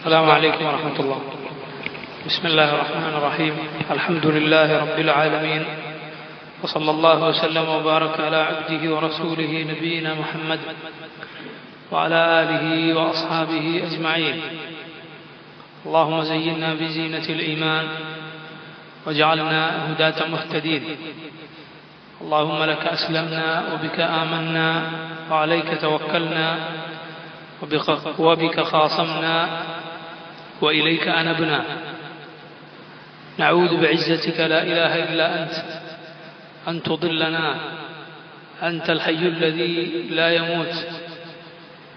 السلام عليكم ورحمة الله. بسم الله الرحمن الرحيم. الحمد لله رب العالمين، وصلى الله وسلم وبارك على عبده ورسوله نبينا محمد وعلى آله وأصحابه أجمعين. اللهم زينا بزينة الإيمان واجعلنا هداة مهتدين. اللهم لك أسلمنا وبك آمنا وعليك توكلنا وبك خاصمنا وإليك أنبنا. نعوذ بعزتك لا إله إلا أنت أن تضلنا. أنت الحي الذي لا يموت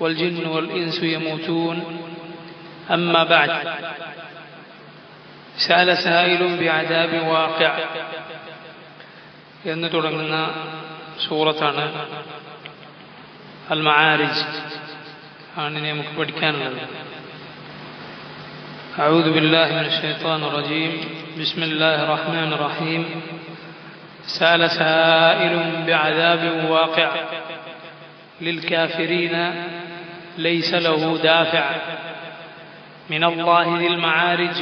والجن والإنس يموتون. أما بعد، سأل سائل بعذاب واقع എന്ന് തുടങ്ങുന്ന സൂറത്താണ് അൽ മആരിജ് ആണ് നമുക്ക് പഠിക്കാനുള്ളത്. أعوذ بالله من الشيطان الرجيم. بسم الله الرحمن الرحيم. سأل سائل بعذاب واقع للكافرين ليس له دافع من الله ذي المعارج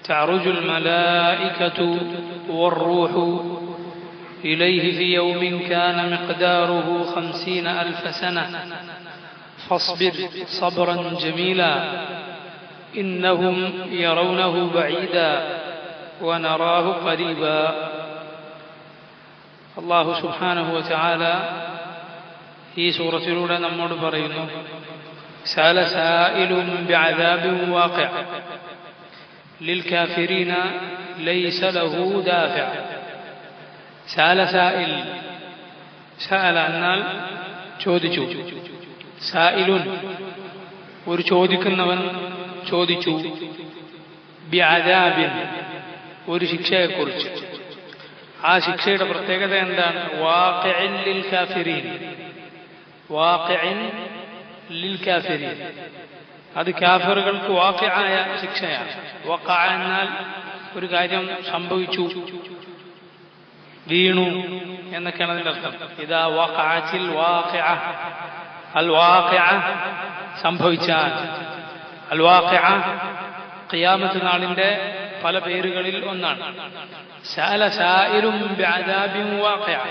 تعرج الملائكة والروح إليه في يوم كان مقداره 50,000 سنة فاصبر صبرا جميلا إنهم يرونه بعيدا ونراه قريبا. الله سبحانه وتعالى ഈ സൂറത്തിലൂടെ നമ്മോട് പറയുന്നു, سأل سائل بعذاب واقع للكافرين ليس له دافع. سأل سائل. سأل എന്നാൽ ചോദിച്ചു. സായിലുൻ ഒരു ചോദിക്കുന്നവൻ ചോദിച്ചു. ബിഅദാബിൻ ഒരു ശിക്ഷയെക്കുറിച്ച്. ആ ശിക്ഷയുടെ പ്രത്യേകത എന്താണ്? വാഖിഇൻ ലിൽ കാഫിരീൻ. വാഖിഇൻ ലിൽ കാഫിരീൻ, അത് കാഫിറുകൾക്ക് വാഖിആയ ശിക്ഷയാണ്. വഖഅ എന്നാൽ ഒരു കാര്യം സംഭവിച്ചു, വീണു എന്നൊക്കെയാണ് അതിന്റെ അർത്ഥം. ഇദാ വഖഅത്തിൽ വാഖിഅ, അൽ വാഖിഅ സംഭവിച്ചാൽ. അൽ വാഖിഅ ഖിയാമത്ത് നാളിന്റെ പല പേരുകളിൽ ഒന്നാണ്. സഅല സായിലുൻ ബിഅദാബിൻ വാഖിഅ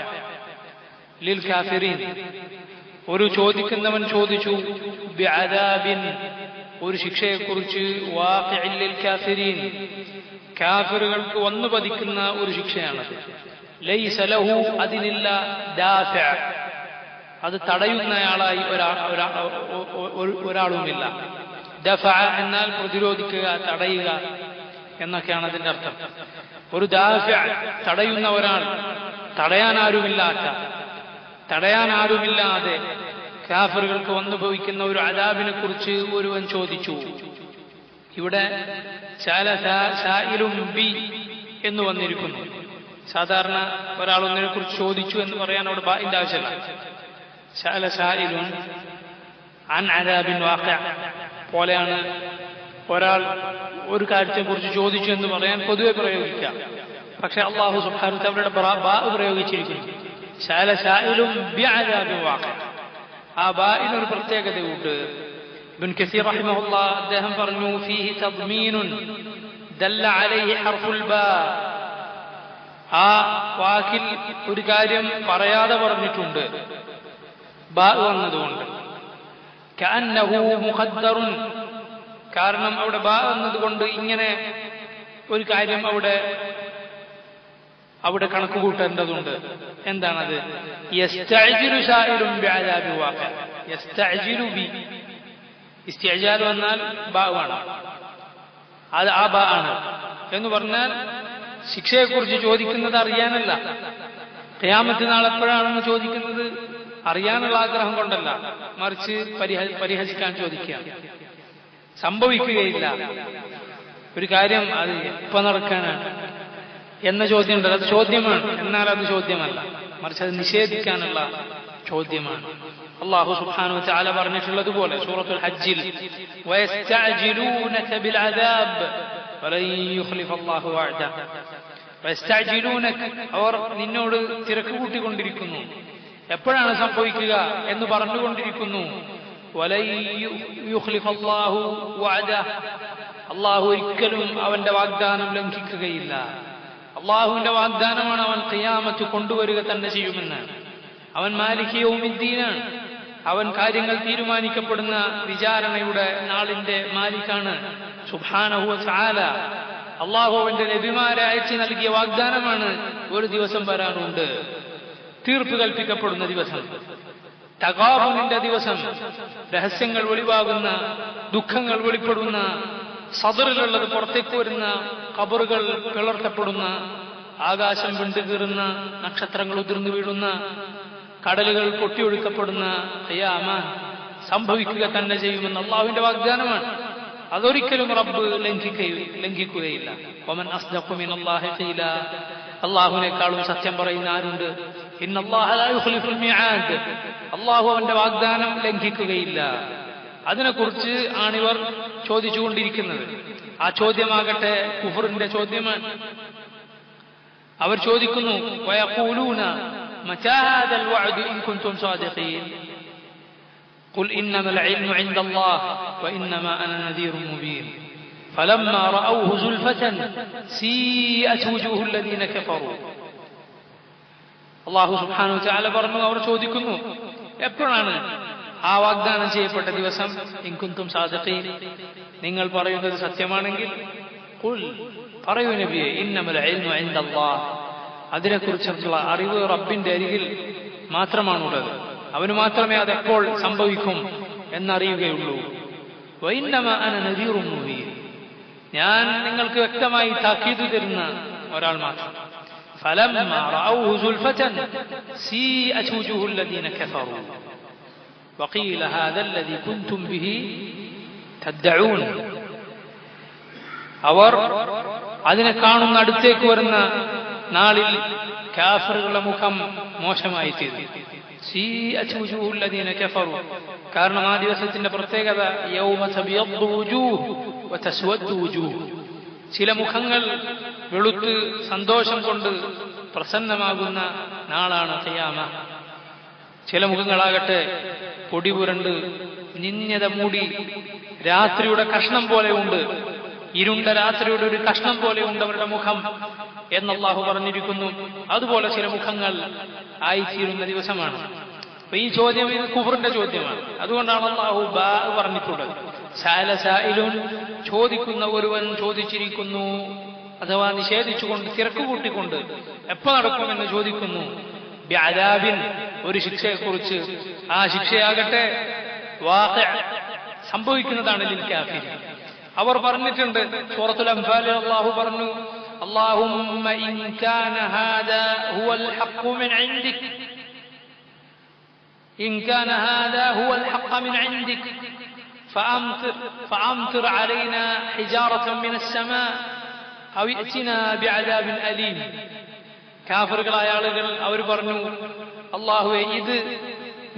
ലിൽ കാഫിരീൻ, ഒരു ചോദിക്കുന്നവൻ ചോദിച്ചു. ബിഅദാബിൻ ഒരു ശിക്ഷയെക്കുറിച്ച്. വാഖിഇൻ ലിൽ കാഫിരീൻ കാഫിറുകൾക്ക് വന്നു പതിക്കുന്ന ഒരു ശിക്ഷയാണത്. ലൈസ ലഹു അതിനില്ല ദാഫിഅ, അത് തടയുന്നയാളായി ഒരാളുമില്ല. ദഫഅ എന്നാൽ പ്രതിരോധിക്കുക, തടയുക എന്നൊക്കെയാണ് അതിന്റെ അർത്ഥം. ഒരു ദാഫിഅ തടയുന്ന ഒരാൾ, തടയാനാരുമില്ലാതെ കാഫിറുകൾക്ക് വന്നു ഭവിക്കുന്ന ഒരു അദാബിനെ കുറിച്ച് ഒരുവൻ ചോദിച്ചു. ഇവിടെ സായിലുൻ ബി എന്ന് വന്നിരിക്കുന്നു. സാധാരണ ഒരാൾ ഒന്നിനെ കുറിച്ച് ചോദിച്ചു എന്ന് പറയാൻ അവിടെ ബാഇന്റെ ആവശ്യമില്ല. സഅല സായിലുൻ അൻ അദാബിൻ വാഖിഅ പോലെയാണ് ഒരാൾ ഒരു കാര്യത്തെക്കുറിച്ച് ചോദിച്ചു എന്ന് പറയാൻ പൊതുവെ പ്രയോഗിക്കാം. പക്ഷെ അല്ലാഹു സുബ്ഹാനഹു വ തആലയുടെ ബാ പ്രയോഗിച്ചിരിക്കുന്നു. സഅല സായിലുൻ ബിഅദാബിൻ വാഖിഅ. ആ ബാഇന് ഒരു പ്രത്യേകതയുണ്ട്. ഇബ്നു കസീർ റഹിമഹുല്ലാഹ് അദ്ദേഹം പറഞ്ഞു, ഫീഹി തദ്മീനുൻ ദല്ല അലൈഹി ഹർഫുൽ ബാ. ആ വാക്കിൽ ഒരു കാര്യം പറയാതെ പറഞ്ഞിട്ടുണ്ട്, ബാ വന്നതുകൊണ്ട്. കഅന്നഹു മുഖദ്ദറുൻ, കാരണം അവിടെ ബാ വന്നതുകൊണ്ട് ഇങ്ങനെ ഒരു കാര്യം അവിടെ കണക്ക് കൂട്ടേണ്ടതുണ്ട്. എന്താണത്? യസ്തഅജിലു സായിലുൻ ബിഅദാബി വാഖിഅ. യസ്തഅജിലു ബി, ഇസ്തിഅജാൽ വന്നാൽ ബാ ആണ്. അത് ആ ബാ ആണ് എന്ന് പറഞ്ഞാൽ ശിക്ഷയെക്കുറിച്ച് ചോദിക്കുന്നത് അറിയാനല്ല. ഖിയാമത്ത് നാൾ എപ്പോഴാണെന്ന് ചോദിക്കുന്നത് അറിയാനുള്ള ആഗ്രഹം കൊണ്ടല്ല, മറിച്ച് പരിഹസിക്കാൻ ചോദിക്കുകയാണ്. സംഭവിക്കുകയില്ല ഒരു കാര്യം, അത് എപ്പോ നടക്കാനാണ് എന്ന ചോദ്യമുണ്ട്. അത് ചോദ്യമാണ്, എന്നാൽ അത് ചോദ്യമല്ല, മറിച്ച് അത് നിഷേധിക്കാനുള്ള ചോദ്യമാണ്. അല്ലാഹു സുബ്ഹാനഹു വ തആല പറഞ്ഞിട്ടുള്ളതുപോലെ സൂറത്തുൽ ഹജ്ജിൽ, വയസ്തഅജിലൂനക ബിൽ അദാബ് വലൻ യുഖ്ലിഫ അല്ലാഹു വഅദഹ. വയസ്തഅജിലൂനക, അവർ നിന്നോട് തിരക്ക് കൂട്ടിക്കൊണ്ടിരിക്കുന്നു, എപ്പോഴാണ് സംഭവിക്കുക എന്ന് പറഞ്ഞുകൊണ്ടിരിക്കുന്നു. വലൻ യുഖ്ലിഫ അല്ലാഹു വഅദഹു, അല്ലാഹു ഒരിക്കലും അവന്റെ വാഗ്ദാനം ലംഘിക്കുകയില്ല. അല്ലാഹുവിന്റെ വാഗ്ദാനമാണ് അവൻ ഖിയാമത്ത് കൊണ്ടുവരിക തന്നെ ചെയ്യുമെന്ന്. അവൻ മാലിക് യൗമിദ്ദീനാണ്. അവൻ കാര്യങ്ങൾ തീരുമാനിക്കപ്പെടുന്ന വിചാരണയുടെ നാളിന്റെ മാലിക്കാണ് സുബ്ഹാനഹു വ തആല. അല്ലാഹു അവന്റെ നബിമാരെ അയച്ചു നൽകിയ വാഗ്ദാനമാണ് ഒരു ദിവസം വരാനുണ്ട്, തീർപ്പ് കൽപ്പിക്കപ്പെടുന്ന ദിവസം, തഗാബുനിന്റെ ദിവസം, രഹസ്യങ്ങൾ വെളിവാകുന്ന, ദുഃഖങ്ങൾ വെളിപ്പെടുന്ന, സദറിലുള്ളത് പുറത്തേക്ക് വരുന്ന, ഖബറുകൾ പിളർത്തപ്പെടുന്ന, ആകാശം വിണ്ടുകീറുന്ന, നക്ഷത്രങ്ങൾ ഉതിർന്നു വീഴുന്ന, കടലുകൾ പൊട്ടിയൊഴുക്കപ്പെടുന്ന ഖിയാമ സംഭവിക്കുക തന്നെ ചെയ്യുമെന്ന് അല്ലാഹുവിന്റെ വാഗ്ദാനമാണ്. അതൊരിക്കലും റബ്ബ് ലംഘിക്കുകയില്ല. വമൻ അസ്ദഖു മിനല്ലാഹി ഖീല, അല്ലാഹുവിനേക്കാളും സത്യം പറയുന്ന ആരുണ്ട്? ഇന്നല്ലാഹ ലാ യുഖ്ലിഫുൽ മിആദ്, അല്ലാഹു അവന്റെ വാഗ്ദാനം ലംഘിക്കുകയില്ല. അതിനെക്കുറിച്ച് ആണിവർ ചോദിച്ചുകൊണ്ടിരിക്കുന്നത്. ആ ചോദ്യമാകട്ടെ കുഫറിന്റെ ചോദ്യമാണ്. അവർ ചോദിക്കുന്നു, വയഖൂലൂന മതാ ഹാദൽ വഅദ് ഇൻ കുൻതും സാദിഖീൻ ഖുൽ ഇന്നമൽ ഇൽമു ഇൻദല്ലാഹ് വഇന്നമാ അന നദീറുൻ മുബീൻ ഫലമ്മാ റഅവഹു സുൽഫതൻ സീഅത് വുജൂഹുൽ ലദീന കഫറൂ. അല്ലാഹു സുബ്ഹാനഹു വ തആല പറഞ്ഞു, അവർ ചോദിക്കുന്നു, എപ്പോഴാണ് ആ വാഗ്ദാനം ചെയ്യപ്പെട്ട ദിവസം? ഇൻ കുൻതും സാദിഖീൻ, നിങ്ങൾ പറയുന്നത് സത്യമാണെങ്കിൽ ഖുൽ, പറയൂ നബിയെ, ഇന്നമൽ ഇൽമു ഇൻദല്ലാഹ്, അതിനെക്കുറിച്ചുള്ള അറിവ് റബ്ബിന്റെ അരികിൽ മാത്രമാണുള്ളത്, അവന് മാത്രമേ അതെപ്പോൾ സംഭവിക്കും എന്നറിയുകയുള്ളൂ. വഇന്നമാ അന നദീറുൻ മുബീൻ, ഞാൻ നിങ്ങൾക്ക് വ്യക്തമായി താക്കീത് തരുന്ന ഒരാൾ മാത്രം. ഫലമ്മാ റഅവഹു സുൽഫതൻ സീഅത് വുജൂഹുൽ ലദീന കഫറൂ വഖീല ഹാദൽ ലദീ കുൻതും ബിഹി തദ്ദഊൻ. അവർ അതിനെ കാണുന്ന അടുത്തേക്ക് വരുന്ന നാളിൽ കാഫിറുകളുടെ മുഖം മോശമായി തീർന്നു. സീഅത് വുജൂഹുൽ ലദീന കഫറൂ, കാരണം ആ ദിവസത്തിന്റെ പ്രത്യേകത യൗമ തബിയദ്ദു വുജൂഹ് വതസ്വദ്ദു വുജൂഹ്, ചില മുഖങ്ങൾ വെളുത്ത് സന്തോഷം കൊണ്ട് പ്രസന്നമാകുന്ന നാളാണ് ഖിയാമ. ചില മുഖങ്ങളാകട്ടെ പൊടി പുരണ്ട് നിന്യത മൂടി രാത്രിയുടെ കഷ്ണം പോലെയുണ്ട്, ഇരുണ്ട രാത്രിയുടെ ഒരു കഷ്ണം പോലെയുണ്ട് അവരുടെ മുഖം എന്ന് അല്ലാഹു പറഞ്ഞിരിക്കുന്നു. അതുപോലെ ചില മുഖങ്ങൾ ആയിത്തീരുന്ന ദിവസമാണ്. അപ്പൊ ഈ ചോദ്യം ഇത് കുഫറിന്റെ ചോദ്യമാണ്. അതുകൊണ്ടാണ് അല്ലാഹു ബാ പറഞ്ഞിട്ടുള്ളത്. സഅല സായിലുൻ, ചോദിക്കുന്ന ഒരുവൻ ചോദിച്ചിരിക്കുന്നു, അഥവാ നിഷേധിച്ചുകൊണ്ട് തിരക്ക് കൂട്ടിക്കൊണ്ട് എപ്പോ നടക്കുമെന്ന് ചോദിക്കുന്നു. ബിഅദാബിൻ, ഒരു ശിക്ഷയെക്കുറിച്ച്. ആ ശിക്ഷയാകട്ടെ വാഖിഅ, സംഭവിക്കുന്നതാണ് ലിൽ കാഫിരീൻ. അവർ പറഞ്ഞിട്ടുണ്ട്, സൂറത്തുൽ അൻഫാലിൽ അല്ലാഹു പറഞ്ഞു, അല്ലാഹുമ്മ ഇൻ കാന ഹാദാ ഹുവൽ ഹഖ് മിൻ ഇൻദിക്, ഇൻ കാന ഹാദാ ഹുവൽ ഹഖ് മിൻ ഇൻദിക് ഫഅംതിർ അലൈനാ ഹിജാറതൻ മിനസ് സമാ ഔ ഇഅ്തിനാ ബിഅദാബിൻ അലീം. കാഫിറുകളായ ആളുകൾ അവർ പറഞ്ഞു, അല്ലാഹുവേ, ഇത്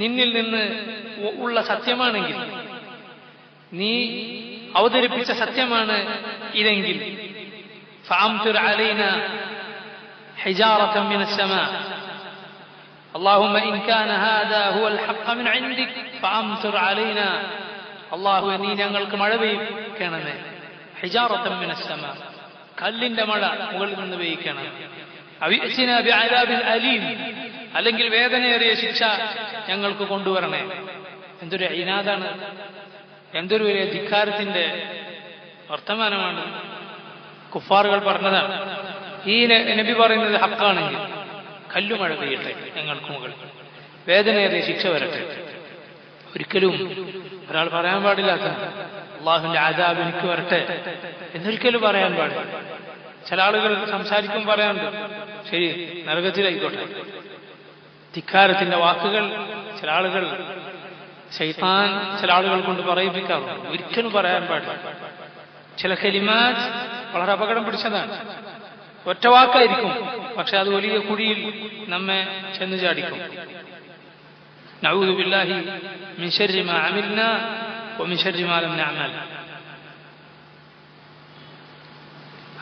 നിന്നിൽ നിന്ന് ഉള്ള സത്യമാണെങ്കിൽ, നീ അവതരിപ്പിച്ച സത്യമാണ് ഇതെങ്കിൽ, ഫഅംതിർ അലൈനാ ഹിജാറതൻ മിനസ് സമാ, اللهم إن كان هذا هو الحق من عندك فأمطر علينا, അല്ലാഹുവേ, നീ ഞങ്ങൾക്ക് മഴ പെയ്യിക്കണമേ. ഹിജാറതൻ മിനസ് സമാ, കല്ലിന്റെ മഴ മുകളിൽ നിന്ന് പെയ്യിക്കണം. ഔ ഇഅ്തിനാ ബിഅദാബിൻ അലീം, അല്ലെങ്കിൽ വേദനയേറിയ ശിക്ഷ ഞങ്ങൾക്ക് കൊണ്ടുവരണേ. എന്തൊരു ഇനാദാണ്, എന്തൊരു വലിയ ധിക്കാരത്തിന്റെ വർത്തമാനമാണ് കുഫാറുകൾ പറഞ്ഞതാണ്. ഈ നബി പറയുന്നത് ഹക്കാണെങ്കിൽ കല്ലുമഴ പെയ്യട്ടെ ഞങ്ങൾക്ക് മുകളിൽ, വേദനയേറിയ ശിക്ഷ വരട്ടെ. ഒരിക്കലും ഒരാൾ പറയാൻ പാടില്ലാത്ത അള്ളാഹുവിന്റെ അദാബ് എനിക്ക് വരട്ടെ എന്നൊരിക്കലും പറയാൻ പാടില്ല. ചില ആളുകൾ സംസാരിക്കും പറയാറുണ്ട്, ശരി നരകത്തിലായിക്കോട്ടെ. ധിക്കാരത്തിന്റെ വാക്കുകൾ ചില ആളുകൾ, ശൈത്താൻ ചില ആളുകൾ കൊണ്ട് പറയിപ്പിക്കാറുണ്ട്. ഒരിക്കലും പറയാൻ പാടില്ല. ചില കലിമാത്ത് വളരെ അപകടം പിടിച്ചതാണ്. ഒറ്റ വാക്കായിരിക്കും, പക്ഷെ അത് വലിയ കുഴിയിൽ നമ്മെ ചെന്ന് ചാടിക്കും. നഊദു ബില്ലാഹി മിൻ ശർരി മാ അമിൽനാ വമിൻ ശർരി മാ ലം നഅമൽ.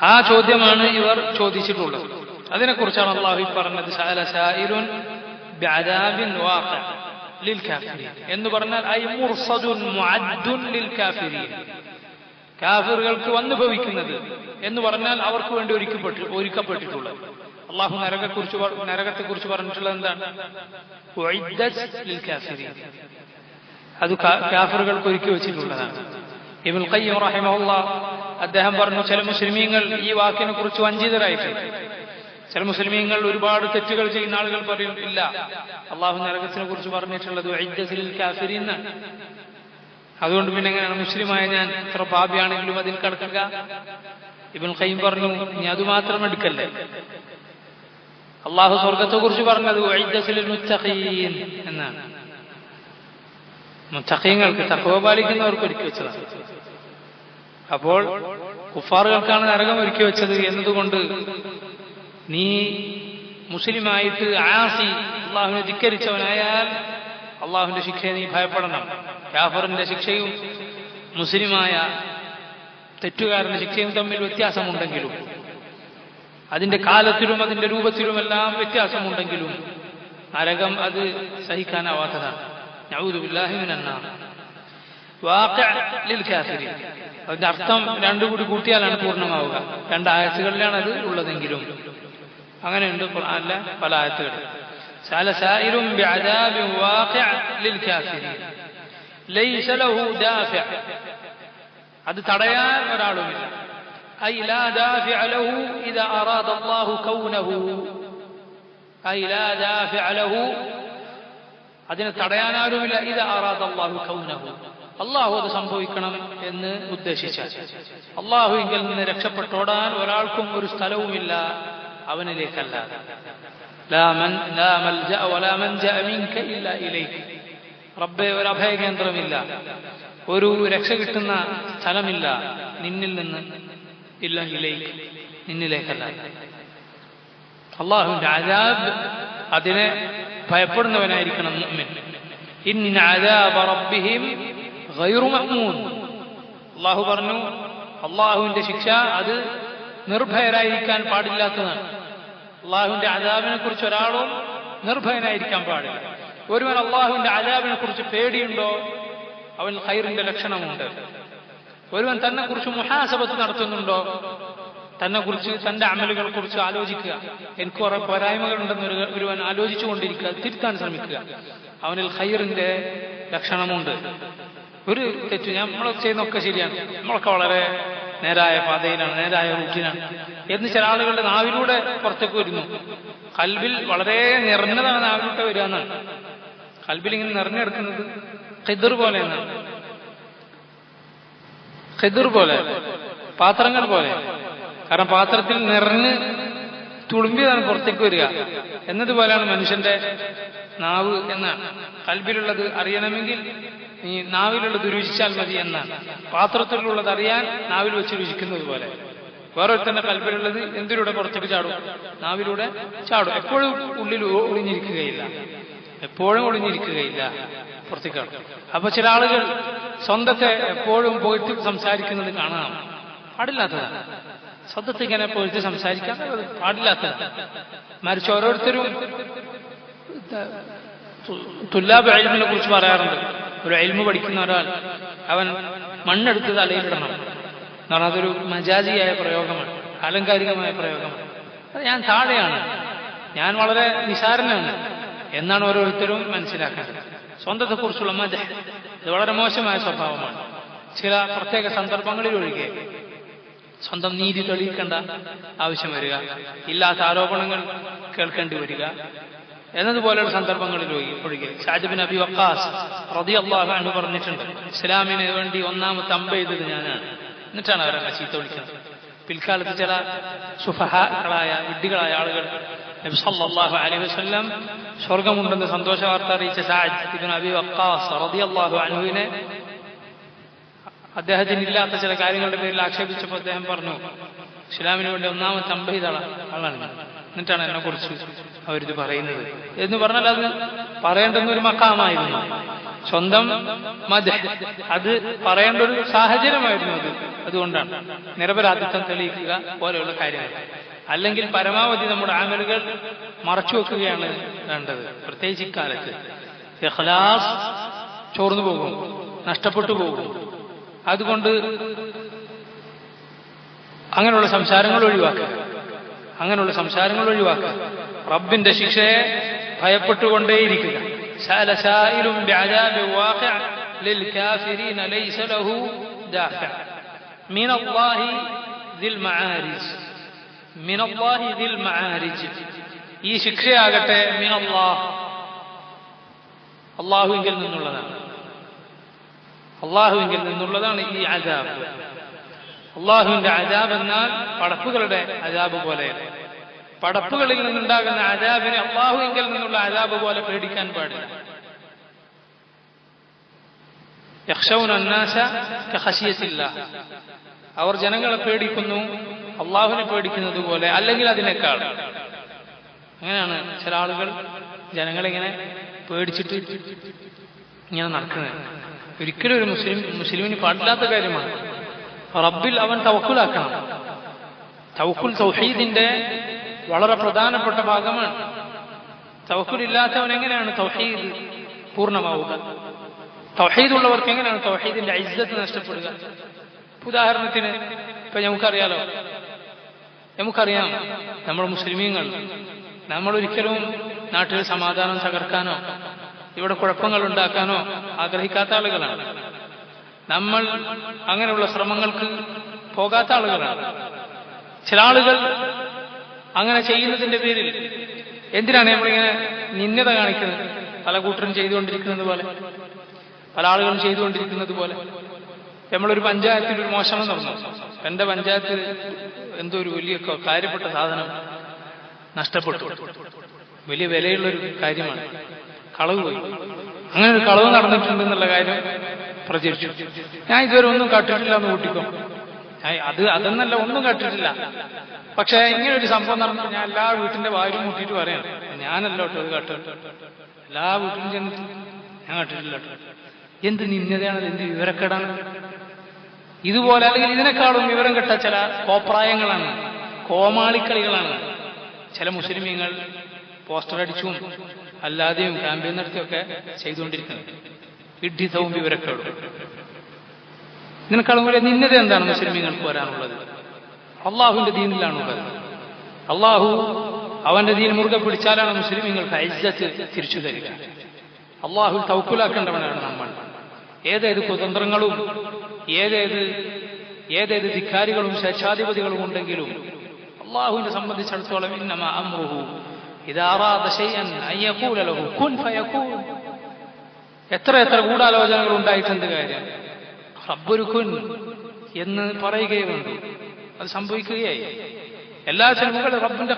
ആ ചോദ്യമാണ് ഇവർ ചോദിച്ചിട്ടുള്ളത്. അതിനെക്കുറിച്ചാണ് അല്ലാഹു പറഞ്ഞത്, സഅല സായിലുൻ ബിഅദാബിൻ വാഖിഅ ലിൽ കാഫിരീൻ എന്ന് പറഞ്ഞാൽ ഐ മുർസദുൻ മുഅദ്ദുൻ ലിൽ കാഫിരീൻ, കാഫിറുകൾക്ക് വന്നു ഭവിക്കുന്നത് എന്ന് പറഞ്ഞാൽ അവർക്ക് വേണ്ടി ഒരുക്കപ്പെട്ടിട്ടുള്ളത്. അള്ളാഹു നരകത്തെക്കുറിച്ച് പറഞ്ഞിട്ടുള്ളത് എന്താണ്? ഉഇദ്ദത് ലിൽ കാഫിരീൻ, അത് കാഫിറുകൾക്ക് ഒരുക്കി വെച്ചിട്ടുള്ളതാണ്. ഇബ്നുൽ ഖയ്യിം റഹിമഹുല്ലാഹ് അദ്ദേഹം പറഞ്ഞു, ചില മുസ്ലിമീങ്ങൾ ഈ വാക്കിനെ കുറിച്ച് വഞ്ചിതരായിട്ടുണ്ട്. ചില മുസ്ലിമീങ്ങൾ ഒരുപാട് തെറ്റുകൾ ചെയ്യുന്ന ആളുകൾ പറയും, ഇല്ല, അള്ളാഹു നരകത്തിനെ കുറിച്ച് പറഞ്ഞിട്ടുള്ളത് ഉഇദ്ദത് ലിൽ കാഫിരീൻ എന്നാണ്. അതുകൊണ്ട് പിന്നെ എങ്ങനെയാണ് മുസ്ലിമായ ഞാൻ ഇത്ര പാപിയാണെങ്കിലും അതിൽ കടക്കുക? ഇബ്നുൽ ഖയ്യിം പറഞ്ഞു, നീ അതുമാത്രം എടുക്കല്ലേ. അള്ളാഹു സ്വർഗത്തെ കുറിച്ച് പറഞ്ഞത് ഉഇദ്ദത് ലിൽ മുത്തഖീൻ എന്നാണ്. മുത്തഖീങ്ങൾക്ക്, തഖ്വ പാലിക്കുന്നവർക്ക് ഒരുക്കി വെച്ചതാണ്. അപ്പോൾ കുഫാറുകൾക്കാണ് നരകം ഒരുക്കി വെച്ചത് എന്നതുകൊണ്ട് നീ മുസ്ലിമായിട്ട് ആസി അള്ളാഹുവിനെ ധിക്കരിച്ചവനായാൽ അള്ളാഹുവിന്റെ ശിക്ഷയെ നീ ഭയപ്പെടണം. കാഫറിന്റെ ശിക്ഷയും മുസ്ലിമായ തെറ്റുകാരന്റെ ശിക്ഷയും തമ്മിൽ വ്യത്യാസമുണ്ടെങ്കിലും, അതിന്റെ കാലത്തിലും അതിന്റെ രൂപത്തിലുമെല്ലാം വ്യത്യാസമുണ്ടെങ്കിലും നരകം അത് സഹിക്കാനാവാത്തതാണ്. നഊദു ബില്ലാഹി മിനന്നാർ. വാഖിഅ ലിൽ കാഫിരീൻ, അതിന്റെ അർത്ഥം രണ്ടും കൂടി കൂട്ടിയാലാണ് പൂർണ്ണമാവുക. 2 ആയത്തുകളിലാണ് അത് ഉള്ളതെങ്കിലും അങ്ങനെയുണ്ട് ഖുർആനിലെ പല ആയത്തുകളിൽ. സഅല സായിലുൻ ബിഅദാബിൻ വാഖിഅ ലിൽ കാഫിരീൻ ലൈസ ലഹു ദാഫിഅ, അത് തടയാൻ ഒരാളുമില്ല. ഐ ലാ ദാഫിഅ ലഹു ഇദാ അറാദ അല്ലാഹു കൗനഹു, ഐ ലാ ദാഫിഅ ലഹു, അതിനെ തടയാനാരുമില്ല. ഇദാ അറാദ അല്ലാഹു കൗനഹു, അള്ളാഹു അത് സംഭവിക്കണം എന്ന് ഉദ്ദേശിച്ചാൽ. അള്ളാഹുവിങ്കിൽ നിന്ന് രക്ഷപ്പെട്ടോടാൻ ഒരാൾക്കും ഒരു സ്ഥലവുമില്ല അവനിലേക്കല്ലാതെ. റബ്ബേ, ഒരു അഭയകേന്ദ്രമില്ല, ഒരു രക്ഷ കിട്ടുന്ന സ്ഥലമില്ല നിന്നിൽ നിന്ന്, ഇല്ല ഇലൈക്, നിന്നിലേക്കല്ലാതെ. അള്ളാഹുവിന്റെ അദാബ്, അതിനെ ഭയപ്പെടുന്നവനായിരിക്കണം മുഅ്മിൻ. ഇന്ന അദാബ റബ്ബിഹിം ഗൈറു മഅ്മൂൻ, അള്ളാഹു പറഞ്ഞു, അള്ളാഹുവിന്റെ ശിക്ഷ അത് നിർഭയരായിരിക്കാൻ പാടില്ലാത്തതാണ്. അള്ളാഹുവിന്റെ അദാബിനെ കുറിച്ച് ഒരാളും നിർഭയനായിരിക്കാൻ പാടില്ല. ഒരുവൻ അള്ളാഹുവിന്റെ അദാബിനെ കുറിച്ച് പേടിയുണ്ടോ, അവൻ ഖൈറിന്റെ ലക്ഷണമുണ്ട്. ഒരുവൻ തന്നെ കുറിച്ച് മുഹാസബത്ത് നടത്തുന്നുണ്ടോ, തന്നെ കുറിച്ച്, തന്റെ അമലുകളെ കുറിച്ച് ആലോചിക്കുക. എനിക്ക് കുറെ പോരായ്മകളുണ്ടെന്ന് ഒരുവൻ ആലോചിച്ചുകൊണ്ടിരിക്കുക, തിരുത്താൻ ശ്രമിക്കുക, അവനിൽ ഖൈറിന്റെ ലക്ഷണമുണ്ട്. ഒരു തെറ്റു, നമ്മളൊക്കെ ചെയ്യുന്നൊക്കെ ശരിയാണ്, നമ്മളൊക്കെ വളരെ നേരായ പാതയിലാണ്, നേരായ റൂട്ടിനാണ് എന്ന് ചില ആളുകളുടെ നാവിലൂടെ പുറത്തേക്ക് വരുന്നു. കൽബിൽ വളരെ നിറഞ്ഞതാണ് നാവിലൂടെ വരിക എന്നാണ്. കൽബിൽ ഇങ്ങനെ നിറഞ്ഞെടുക്കുന്നത് ഖിദ്ർ പോലെ എന്നാണ്. ഖിദ്ർ പോലെ, പാത്രങ്ങൾ പോലെ. കാരണം പാത്രത്തിൽ നിറഞ്ഞ് തുളുമ്പിയതാണ് പുറത്തേക്ക് വരിക എന്നതുപോലെയാണ് മനുഷ്യന്റെ നാവ് എന്നാണ്. കൽബിലുള്ളത് അറിയണമെങ്കിൽ നീ നാവിലുള്ളത് രുചിച്ചാൽ മതി എന്നാണ്. പാത്രത്തിലുള്ളത് അറിയാൻ നാവിൽ വെച്ച് രുചിക്കുന്നത് പോലെ വേറൊരുത്തന്റെ കൽബിലുള്ളത് എന്തിലൂടെ പുറത്തേക്ക് ചാടും? നാവിലൂടെ ചാടും. എപ്പോഴും ഉള്ളിൽ ഒളിഞ്ഞിരിക്കുകയില്ല, എപ്പോഴും ഒളിഞ്ഞിരിക്കുകയില്ല, പുറത്തേക്ക് ചാടും. അപ്പൊ ചില ആളുകൾ സ്വന്തത്തെ എപ്പോഴും പോയിട്ട് സംസാരിക്കുന്നത് കാണാം. പാടില്ലാത്തതാണ്. സ്വന്തത്തെ ഇങ്ങനെ പോയിട്ട് സംസാരിക്കാൻ പാടില്ലാത്തതാണ്. മറിച്ച് ഓരോരുത്തരും തുല്ലാബ് ഇൽമിനെ കുറിച്ച് പറയാറുണ്ട്. ഒരു ഇൽമു പഠിക്കുന്ന ഒരാൾ അവൻ മണ്ണെടുത്ത് തലയിലിടണം എന്നാണ്. അതൊരു മജാജിയായ പ്രയോഗമാണ്, ആലങ്കാരികമായ പ്രയോഗമാണ്. അത് ഞാൻ താഴെയാണ്, ഞാൻ വളരെ നിസാരനാണ് എന്നാണ് ഓരോരുത്തരും മനസ്സിലാക്കേണ്ടത്. സ്വന്തത്തെക്കുറിച്ചുള്ള മദ്ഹ് ഇത് വളരെ മോശമായ സ്വഭാവമാണ്. ചില പ്രത്യേക സന്ദർഭങ്ങളിൽ ഒഴികെ സ്വന്തം നീതി തെളിയിക്കേണ്ട ആവശ്യം വരിക, ഇല്ലാത്ത ആരോപണങ്ങൾ കേൾക്കേണ്ടി വരിക എന്നതുപോലെയുള്ള സന്ദർഭങ്ങളിൽ ഒഴികെ. സഅദ് ബിൻ അബി വഖാസ് റളിയല്ലാഹു അൻഹു പറഞ്ഞിട്ടുണ്ട്, ഇസ്ലാമിന് വേണ്ടി ഒന്നാമത്തെ അമ്പ ചെയ്തത് ഞാനാണ്. എന്നിട്ടാണ് അവരെന്നെ ചീത്ത വിളിക്കുന്നത്. പിൽക്കാലത്ത് ചില സുഫഹാക്കളായ വിഡ്ഢികളായ ആളുകൾ നബി സല്ലല്ലാഹു അലൈഹി വസല്ലം സ്വർഗമുണ്ടെന്ന് സന്തോഷ വാർത്ത അറിയിച്ച സഅദ് ഇബ്നു അബി വഖാസ് റളിയല്ലാഹു അൻഹുവിനെ അദ്ദേഹത്തിന് ഇല്ലാത്ത ചില കാര്യങ്ങളുടെ പേരിൽ ആക്ഷേപിച്ചപ്പോൾ അദ്ദേഹം പറഞ്ഞു, ഇസ്ലാമിന് വേണ്ടി ഒന്നാമത്തെ അമ്പ ചെയ്ത ആളാണ്. എന്നിട്ടാണ് എന്നെ കുറിച്ച് അവരിത് പറയുന്നത് എന്ന് പറഞ്ഞാൽ അത് പറയേണ്ടുന്ന ഒരു മക്കാമായിരുന്നു. സ്വന്തം മദ്ഹ് അത് പറയേണ്ട ഒരു സാഹചര്യമായിരുന്നു അത്. അതുകൊണ്ടാണ് നിരപരാധിത്വം തെളിയിക്കുക പോലെയുള്ള കാര്യങ്ങൾ. അല്ലെങ്കിൽ പരമാവധി നമ്മുടെ ആമലുകൾ മറച്ചു വെക്കുകയാണ് വേണ്ടത്. പ്രത്യേകിച്ച് ഇക്കാലത്ത് ഇഖ്ലാസ് ചോർന്നു പോകും, നഷ്ടപ്പെട്ടു പോകും. അതുകൊണ്ട് അങ്ങനെയുള്ള സംസാരങ്ങൾ ഒഴിവാക്കുക. റബ്ബിന്റെ ശിക്ഷയെ ഭയപ്പെട്ടുകൊണ്ടേയിരിക്കുക. സഅല സായിലുൻ ബിഅദാബിൻ വാഖിഅ ലിൽകാഫിരീന ലൈസ ലഹു ദാഫിഅ മിനല്ലാഹി ദിൽ മആരിജ്. ഈ ശിക്ഷയാകട്ടെ മിനല്ലാഹ്, അല്ലാഹുവിങ്കിൽ നിന്നുള്ളതാണ് ഈ അദാബ്. അല്ലാഹുവിന്റെ അദാബ് എന്നാൽ പടപ്പുകളുടെ അദാബ് പോലെയല്ല. പടപ്പുകളിൽ നിന്നുണ്ടാകുന്ന അദാബിനെ അല്ലാഹുവിങ്കിൽ നിന്നുള്ള അദാബ് പോലെ പേടിക്കാൻ പാടില്ല. യഖ്ശൗന അന്നാസ കഖശിയത്തില്ലാഹ്, അവർ ജനങ്ങളെ പേടിക്കുന്നു അല്ലാഹുവിനെ പേടിക്കുന്നത് പോലെ, അല്ലെങ്കിൽ അതിനേക്കാൾ. അങ്ങനെയാണ് ചില ആളുകൾ ജനങ്ങളിങ്ങനെ പേടിച്ചിട്ട് ഇങ്ങനെ നടക്കുന്നത്. ഒരിക്കലും ഒരു മുസ്ലിമിന് പാടില്ലാത്ത കാര്യമാണ്. റബ്ബിൽ അവൻ തവക്കുലാക്കണം. തവക്കുൽ തൗഹീദിന്റെ വളരെ പ്രധാനപ്പെട്ട ഭാഗമാണ്. തവക്കുലില്ലാത്തവൻ എങ്ങനെയാണ് തൗഹീദ് പൂർണ്ണമാവുക? തൗഹീദുള്ളവർക്ക് എങ്ങനെയാണ് തൗഹീദിന്റെ ഇസ്സത്ത് നഷ്ടപ്പെടുക? ഉദാഹരണത്തിന് ഇപ്പൊ നമുക്കറിയാം നമ്മൾ മുസ്ലിമീങ്ങൾ, നമ്മൾ ഒരിക്കലും നാട്ടിൽ സമാധാനം തകർക്കാനോ ഇവിടെ കുഴപ്പങ്ങൾ ഉണ്ടാക്കാനോ ആഗ്രഹിക്കാത്ത ആളുകളാണ്. നമ്മൾ അങ്ങനെയുള്ള ശ്രമങ്ങൾക്ക് പോകാത്ത ആളുകളാണ്. ചില ആളുകൾ അങ്ങനെ ചെയ്യുന്നതിന്റെ പേരിൽ എന്തിനാണ് നമ്മളിങ്ങനെ നിന്ദത കാണിക്കുന്നത്? പല കൂട്ടരും ചെയ്തുകൊണ്ടിരിക്കുന്നത് പോലെ, പല ആളുകളും ചെയ്തുകൊണ്ടിരിക്കുന്നത് പോലെ. നമ്മളൊരു പഞ്ചായത്തിൽ ഒരു മോഷണം നടന്നു. എന്റെ പഞ്ചായത്തിൽ എന്തോ ഒരു വലിയ കാര്യപ്പെട്ട സാധനം നഷ്ടപ്പെട്ടു. വലിയ വിലയുള്ളൊരു കാര്യമാണ്. കളവ് പോയി. അങ്ങനെ ഒരു കളവ് നടന്നിട്ടുണ്ടെന്നുള്ള കാര്യം പ്രചരിച്ചു. ഞാൻ ഇതുവരെ ഒന്നും കേട്ടിട്ടില്ല എന്ന് കൂട്ടിക്കോ. അതെന്നല്ല, ഒന്നും കേട്ടിട്ടില്ല. പക്ഷെ ഇങ്ങനെ ഒരു സംഭവം നടന്നിട്ട് ഞാൻ എല്ലാ വീട്ടിന്റെ വായും മുട്ടിയിട്ട് പറയണം, ഞാനല്ലോ അത് കേട്ടത്. എല്ലാ വീട്ടിലും ചെന്നിട്ട് ഞാൻ കേട്ടിട്ടില്ല. എന്ത് നിന്ദതയാണ്, എന്ത് വിവരക്കേടാണ്. ഇതുപോലെ അല്ലെങ്കിൽ ഇതിനേക്കാളും വിവരം കെട്ട ചില കോപ്രായങ്ങളാണ്, കോമാളിക്കളികളാണ് ചില മുസ്ലിമീങ്ങൾ പോസ്റ്റർ അടിച്ചും അല്ലാതെയും ക്യാമ്പയിൻ നടത്തിയൊക്കെ ചെയ്തുകൊണ്ടിരിക്കുന്നത്. വിഡ്ഢിത്തവും വിവരക്കേടും. ഇതിനേക്കാളും വലിയ നിന്ദത എന്താണ് മുസ്ലിമീങ്ങൾക്ക് വരാനുള്ളത്? അള്ളാഹുവിന്റെ ദീനിലാണുള്ളത്. അള്ളാഹു അവന്റെ ദീൻ മുറുകെ പിടിച്ചാലാണ് മുസ്ലിമീങ്ങൾക്ക് ഇസ്സത്ത് തിരിച്ചു തരിക. അള്ളാഹു തവക്കുലാക്കേണ്ടവനാണ് നമ്മൾ. ഏതേത് കുതന്ത്രങ്ങളും ഏതേത് ധിക്കാരികളും സ്വേച്ഛാധിപതികളും ഉണ്ടെങ്കിലും അള്ളാഹുവിനെ സംബന്ധിച്ചിടത്തോളം ഇന്നമാ അംറുഹു ഇദാ അറാദ ശൈഅൻ അൻ യഖൂല ലഹു കുൻ ഫയകൂൻ. എത്ര ഗൂഢാലോചനകൾ ഉണ്ടായിട്ടുണ്ട് കാര്യം. റബ്ബുൽ കുൻ എന്ന് പറയുകയേ വേണ്ടൂ, അത് സംഭവിക്കുകയായി. എല്ലാത്തിനും മുകളിൽ റബ്ബിന്റെ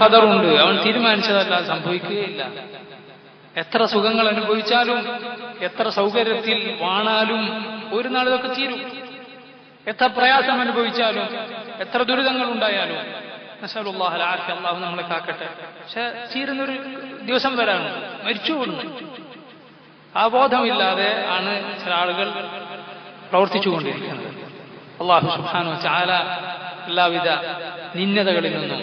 ഖദറുണ്ട്. അവൻ തീരുമാനിച്ചതല്ല, സംഭവിക്കുകയില്ല. എത്ര സുഖങ്ങൾ അനുഭവിച്ചാലും എത്ര സൗകര്യത്തിൽ വാണാലും ഒരു നാൾ ഇതൊക്കെ തീരും. എത്ര പ്രയാസം അനുഭവിച്ചാലും എത്ര ദുരിതങ്ങൾ ഉണ്ടായാലും നസ്അലുല്ലാഹൽ ആഫിയ, അല്ലാഹു നമ്മളെ കാക്കട്ടെ. പക്ഷെ തീരുന്നൊരു ദിവസം വരാണ്, മരിച്ചു കൂടുന്നു. ആ ബോധമില്ലാതെ ആണ് ചില ആളുകൾ പ്രവർത്തിച്ചുകൊണ്ടിരിക്കുന്നത്. അല്ലാഹു സുബ്ഹാനഹു വ തആല എല്ലാവിധ നിന്ദതകളിൽ നിന്നും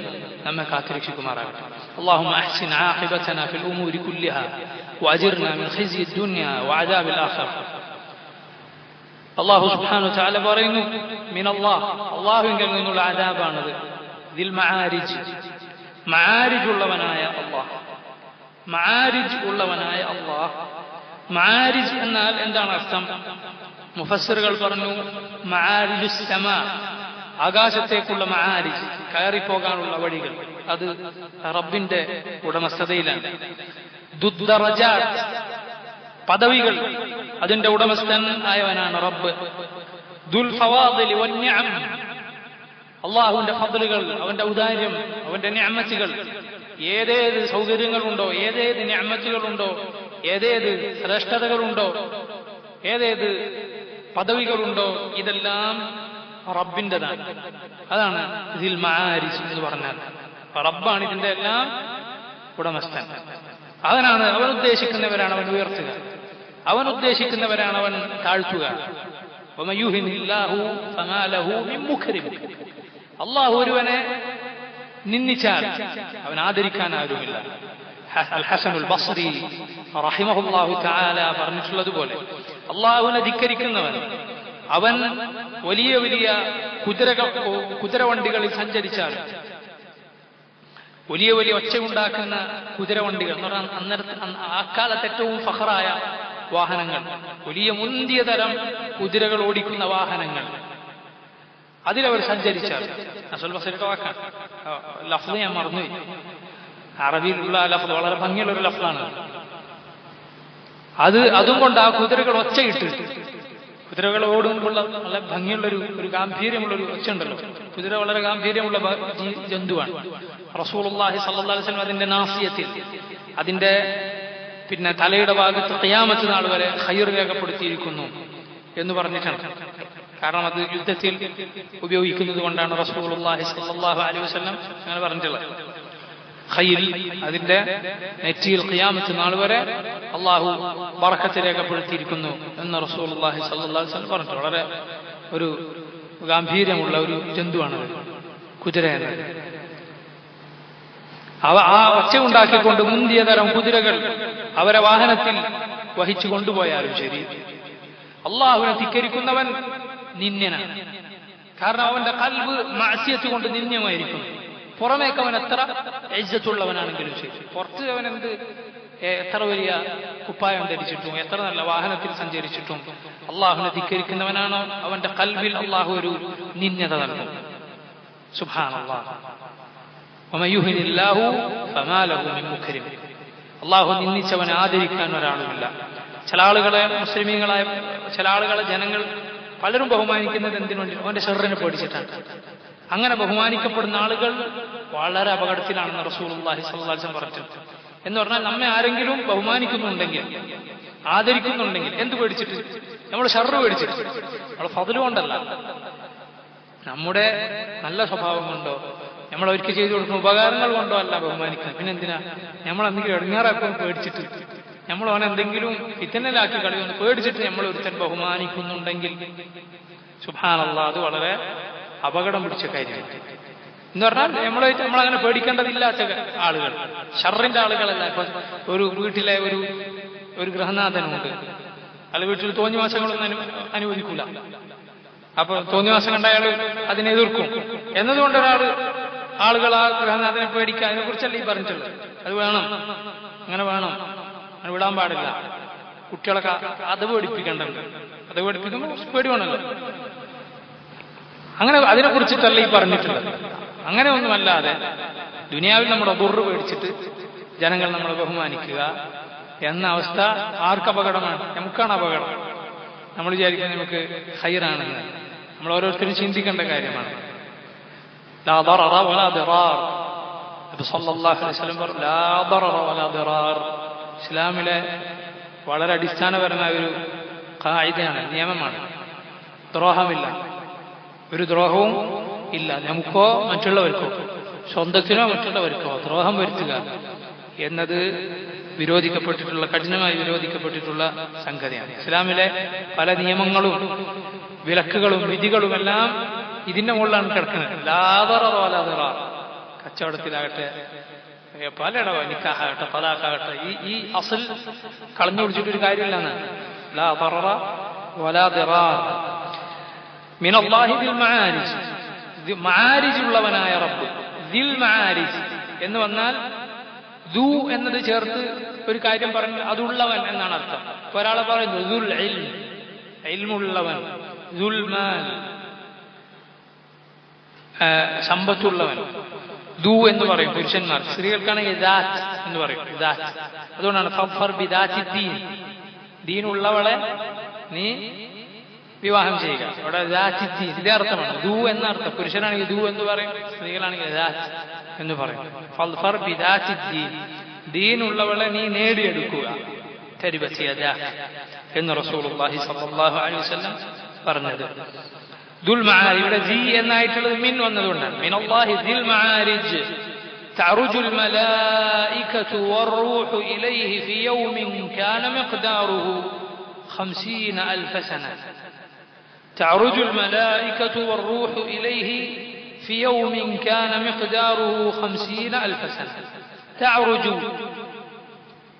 നമ്മെ കാത്തുരക്ഷിക്കുമാറാകട്ടെ. اللهم أحسن عاقبتنا في الأمور كلها وأجرنا من خزي الدنيا وعذاب الآخرة. الله سبحانه وتعالى പറയുന്നു من الله, അല്ലാഹുവിൽ നിന്നുള്ള അദാബാണത്. ദിൽ മആരിജ്, മആരിജ് ഉള്ളവനായ അല്ലാഹ്. മആരിജ് എന്നാൽ എന്താണ് അർത്ഥം? മുഫസ്സിറുകൾ പറഞ്ഞു മആരിജുസ് സമാ, ആകാശത്തേക്കുള്ള മആരിജ്, കയറിപ്പോകാനുള്ള വഴികൾ, അത് റബ്ബിന്റെ ഉടമസ്ഥതയിലാണ്. ദുദ്ദറജാത്ത്, പദവികൾ, അതിന്റെ ഉടമസ്ഥൻ ആയവനാണ് റബ്ബ്. ദുൽ ഫവാദിലി വന്നിഅം, അള്ളാഹുവിന്റെ ഫദ്ലുകൾ, അവന്റെ ഔദാര്യം, അവന്റെ നിഅമത്തുകൾ, ഏതേത് സൗകര്യങ്ങളുണ്ടോ, ഏതേത് നിഅമത്തുകളുണ്ടോ, ഏതേത് ശ്രേഷ്ഠതകളുണ്ടോ, ഏതേത് പദവികളുണ്ടോ, ഇതെല്ലാം റബ്ബിൻ്റെതാണ്. അതാണ് ദിൽ മആരിജ് എന്ന് പറഞ്ഞാൽ. റബ്ബാണ് ഇതിന്റെ എല്ലാം ഉടമസ്ഥൻ. അവനാണ്, അവൻ ഉദ്ദേശിക്കുന്നവരാണ് അവൻ ഉയർത്തുക, അവൻ ഉദ്ദേശിക്കുന്നവരാണ് അവൻ താഴ്ത്തുക. വമൻ യുഹിനില്ലാഹു ഫമാ ലഹു മിൻ മുക്രിം, അല്ലാഹു ഒരുവനെ നിന്ദിച്ചാൽ അവൻ ആദരിക്കാൻ ആരുമില്ല. അൽ ഹസനുൽ ബസ്രി റഹിമഹുല്ലാഹു തആല പറഞ്ഞിട്ടുള്ളതുപോലെ അള്ളാഹുവിനെ ധിക്കരിക്കുന്നവൻ അവൻ വലിയ വലിയ കുതിരവണ്ടികളിൽ സഞ്ചരിച്ചാലും, വലിയ വലിയ ഒച്ചയുണ്ടാക്കുന്ന കുതിരവണ്ടികൾ എന്ന് പറഞ്ഞാൽ അക്കാലത്ത് ഏറ്റവും ഫഖറായ വാഹനങ്ങൾ, വലിയ മുന്തിയ തരം കുതിരകൾ ഓടിക്കുന്ന വാഹനങ്ങൾ, അതിലവർ സഞ്ചരിച്ചാൽ, അസൽ ബസരിയുടെ വാക്കാണ്, ലഫ്ള് ഞാൻ മറന്നുപോയി, അറബിയിലുള്ള ലഫ്ള് വളരെ ഭംഗിയുള്ള ഒരു ലഫ്ളാണ്. അതും കൊണ്ട് ആ കുതിരകൾ ഒച്ചയിട്ട്, കുതിരകൾ ഓടുമ്പോൾ വളരെ ഭംഗിയുള്ളൊരു ഗാംഭീര്യമുള്ളൊരു ഒച്ച ഉണ്ടല്ലോ. കുതിര വളരെ ഗാംഭീര്യമുള്ള ജന്തുവാണ്. റസൂലുള്ളാഹി സ്വല്ലല്ലാഹു അലൈഹി വസല്ലം അതിന്റെ നാസിയത്തിൽ, അതിന്റെ തലയുടെ ഭാഗത്ത് ഖിയാമത്ത് നാൾ വരെ ഖൈർ രേഖപ്പെടുത്തിയിരിക്കുന്നു എന്ന് പറഞ്ഞിട്ടുണ്ട്. കാരണം അത് യുദ്ധത്തിൽ ഉപയോഗിക്കുന്നത് കൊണ്ടാണ് റസൂലുള്ളാഹി സ്വല്ലല്ലാഹു അലൈഹി വസല്ലം അങ്ങനെ പറഞ്ഞിട്ടുള്ളത്. ഖൈൽ, അതിന്റെ നെറ്റിയിൽ ഖിയാമത്ത് നാൾ വരെ അള്ളാഹു ബറക്കത്ത് രേഖപ്പെടുത്തിയിരിക്കുന്നു എന്ന് റസൂലുള്ളാഹി സ്വല്ലല്ലാഹു അലൈഹി വസല്ലം പറഞ്ഞു. വളരെ ഒരു ഗാംഭീര്യമുള്ള ഒരു ജന്തുവാണ് കുതിര എന്നത്. ആ ഒച്ച ഉണ്ടാക്കിക്കൊണ്ട് മുന്തിയ തരം കുതിരകൾ അവരെ വാഹനത്തിൽ വഹിച്ചു കൊണ്ടുപോയാലും ശരി, അള്ളാഹുവിനെ ധിക്കരിക്കുന്നവൻ നിന്ദ്യനാണ്. കാരണം അവന്റെ ഖൽബ് മഅസിയത്ത് കൊണ്ട് നിന്ദ്യമായിരിക്കും. പുറമേക്ക് അവൻ എത്ര ഇജ്ജത്തുള്ളവനാണെങ്കിലും ശരി, പുറത്ത് അവൻ എത്ര വലിയ കുപ്പായം ധരിച്ചിട്ടും എത്ര നല്ല വാഹനത്തിൽ സഞ്ചരിച്ചിട്ടും അള്ളാഹുവിനെ ധിക്കരിക്കുന്നവനാണോ അവന്റെ ഖൽബിൽ അള്ളാഹു ഒരു നിന്ദ്യത നൽകും. സുബ്ഹാനല്ലാഹ്. വമൻ യുഹിനില്ലാഹു ഫമാ ലഹു മിൻ മുക്രിം. അള്ളാഹു നിന്ദിച്ചവനെ ആദരിക്കാൻ ഒരാളുമില്ല. ചില ആളുകളെ, മുസ്ലിമീങ്ങളായ ചില ആളുകളെ ജനങ്ങൾ പലരും ബഹുമാനിക്കുന്നത് എന്തിനു വേണ്ടി? അവന്റെ ഷർറിനെ പേടിച്ചിട്ടാണ്. അങ്ങനെ ബഹുമാനിക്കപ്പെടുന്ന ആളുകൾ വളരെ അപകടത്തിലാണെന്ന് റസൂലുള്ളാഹി സ്വല്ലല്ലാഹു അലൈഹി വസല്ലം പറഞ്ഞിട്ടുണ്ട്. എന്ന് പറഞ്ഞാൽ നമ്മെ ആരെങ്കിലും ബഹുമാനിക്കുന്നുണ്ടെങ്കിൽ, ആദരിക്കുന്നുണ്ടെങ്കിൽ എന്ത് പേടിച്ചിട്ട്? നമ്മൾ ഷർറ് പേടിച്ചിട്ട്, നമ്മൾ ഫദ്ല് കൊണ്ടല്ല, നമ്മുടെ നല്ല സ്വഭാവം കൊണ്ടോ നമ്മൾ അവർക്ക് ചെയ്തു കൊടുക്കുന്ന ഉപകാരങ്ങൾ കൊണ്ടോ അല്ല ബഹുമാനിക്കുന്നത്. പിന്നെ എന്തിനാ നമ്മൾ എന്തെങ്കിലും ഇടങ്ങാറാക്കാൻ പേടിച്ചിട്ട്, നമ്മൾ അവനെ എന്തെങ്കിലും ഫിത്നയിലാക്കി കളിയൊന്ന് പേടിച്ചിട്ട് നമ്മൾ ഒരുത്തൻ ബഹുമാനിക്കുന്നുണ്ടെങ്കിൽ സുബ്ഹാനല്ലാഹ്, അത് വളരെ അപകടം പിടിച്ച കാര്യമാണ്. എന്ന് പറഞ്ഞാൽ നമ്മളങ്ങനെ പേടിക്കേണ്ടതില്ലാത്ത ആളുകൾ, ഷർറിന്റെ ആളുകളല്ല. ഇപ്പൊ ഒരു വീട്ടിലെ ഒരു ഗൃഹനാഥനുണ്ട്, അയാൾ വീട്ടിൽ തോന്നിവാസങ്ങളൊന്നും അനുവദിക്കൂല. അപ്പൊ തോന്നിവാസം കണ്ട അയാൾ അതിനെ എതിർക്കും. എന്നതുകൊണ്ട് ആളുകൾ ആ ഗൃഹനാഥനെ പേടിക്കുക, അതിനെ കുറിച്ചല്ല ഈ പറഞ്ഞിട്ടുള്ളത്. അത് വേണം, അങ്ങനെ വേണം, അങ്ങനെ വിടാൻ പാടില്ല. കുട്ടികളൊക്കെ അത് പേടിപ്പിക്കേണ്ടത്, അത് പേടിപ്പിക്കുമ്പോൾ പേടി വേണമല്ലോ. അങ്ങനെ അതിനെ കുറിച്ചിട്ടല്ല ഈ പറഞ്ഞിട്ടുള്ളത്. അങ്ങനെ ഒന്നുമല്ലാതെ ദുനിയാവിൽ നമ്മുടെ ബുർറ് പേടിച്ചിട്ട് ജനങ്ങൾ നമ്മളെ ബഹുമാനിക്കുക എന്ന അവസ്ഥ ആർക്ക് അപകടമാണ്? നമുക്കാണ് അപകടം. നമ്മൾ വിചാരിക്കുന്നത് നമുക്ക് ഖൈറാണെന്ന്. നമ്മൾ ഓരോരുത്തരും ചിന്തിക്കേണ്ട കാര്യമാണ്. ലാ ദററ വലാ ദിറാർ. നബി സല്ലല്ലാഹു അലൈഹി വസല്ലം പറഞ്ഞു, ലാ ദററ വലാ ദിറാർ. ഇസ്ലാമിലെ വളരെ അടിസ്ഥാനപരമായ ഒരു ഖായിദയാണ്, നിയമമാണ്. ദ്രോഹമില്ല, ഒരു ദ്രോഹവും ഇല്ല. നമുക്കോ മറ്റുള്ളവർക്കോ, സ്വന്തത്തിനോ മറ്റുള്ളവർക്കോ ദ്രോഹം വരുത്തുക എന്നത് വിരോധിക്കപ്പെട്ടിട്ടുള്ള, കഠിനമായി വിരോധിക്കപ്പെട്ടിട്ടുള്ള സംഗതിയാണ്. ഇസ്ലാമിലെ പല നിയമങ്ങളും വിലക്കുകളും വിധികളുമെല്ലാം ഇതിന്റെ മുകളിലാണ് കിടക്കുന്നത്. ലാ ദററ വലാ ദിറാർ. കച്ചവടത്തിലാകട്ടെ, പലയിടവ നിക്കാഹാകട്ടെ, തലാഖാകട്ടെ, ഈ അസൽ കളഞ്ഞു പിടിച്ചിട്ടൊരു കാര്യമില്ലെന്ന്. ലാ ദററ വലാ ദിറാർ മിനല്ലാഹി ദിൽ മആരിജ്. മആരിജ് ഉള്ളവനായ റബ്ബ്. ദിൽ മആരിജ് എന്ന് വന്നാൽ ദു എന്നത് ചേർത്ത് ഒരു കാര്യം പറഞ്ഞു, അതുള്ളവൻ എന്നാണ് അർത്ഥം. ഇപ്പൊ ഒരാളെ പറയുന്നു ദുൽ ഇൽം, ഇൽമുള്ളവൻ, ദുൽ മാൽ, സമ്പത്തുള്ളവൻ. ദു എന്ന് പറയും പുരുഷന്മാർ. സ്ത്രീകൾക്കാണെങ്കിൽ ദാത്ത് എന്ന് പറയും, ദാത്ത്. അതുകൊണ്ടാണ് ഫഫർ ബിദാത്തി ദീൻ, ദീനുള്ളവളെ നീ വിവാഹം ചെയ്യുക. അവിടെ ദാത്തി ദീൻ, ഇതേ അർത്ഥമാണ്. ദു എന്ന അർത്ഥം. പുരുഷനാണെങ്കിൽ ദു എന്ന് പറയും, സ്ത്രീകളാണെങ്കിൽ ദാത്ത് എന്ന് പറയും. ഫഫർ ബിദാത്തി ദീൻ, ദീനുള്ളവളെ നീ നേടിയെടുക്കുക. തരിബത് യദാക എന്ന് റസൂലുള്ളാഹി സ്വല്ലല്ലാഹു അലൈഹി വസല്ലം പറഞ്ഞത്. ദുൽ മആരിജ്, ഇവിടെ ജി എന്നായിട്ടുള്ളത് മിൻ വന്നതുകൊണ്ടാണ്. മിനല്ലാഹി ദിൽ മആരിജ് തഅറുജുൽ മലായികതു വറൂഹു ഇലൈഹി ഫി യൗമിൻ കാന മിഖ്ദാറുഹു 50000 സന. തഅറുജുൽ മലായികതു വറൂഹു ഇലൈഹി في يوم كان مقداره 50000 سنة. تعرج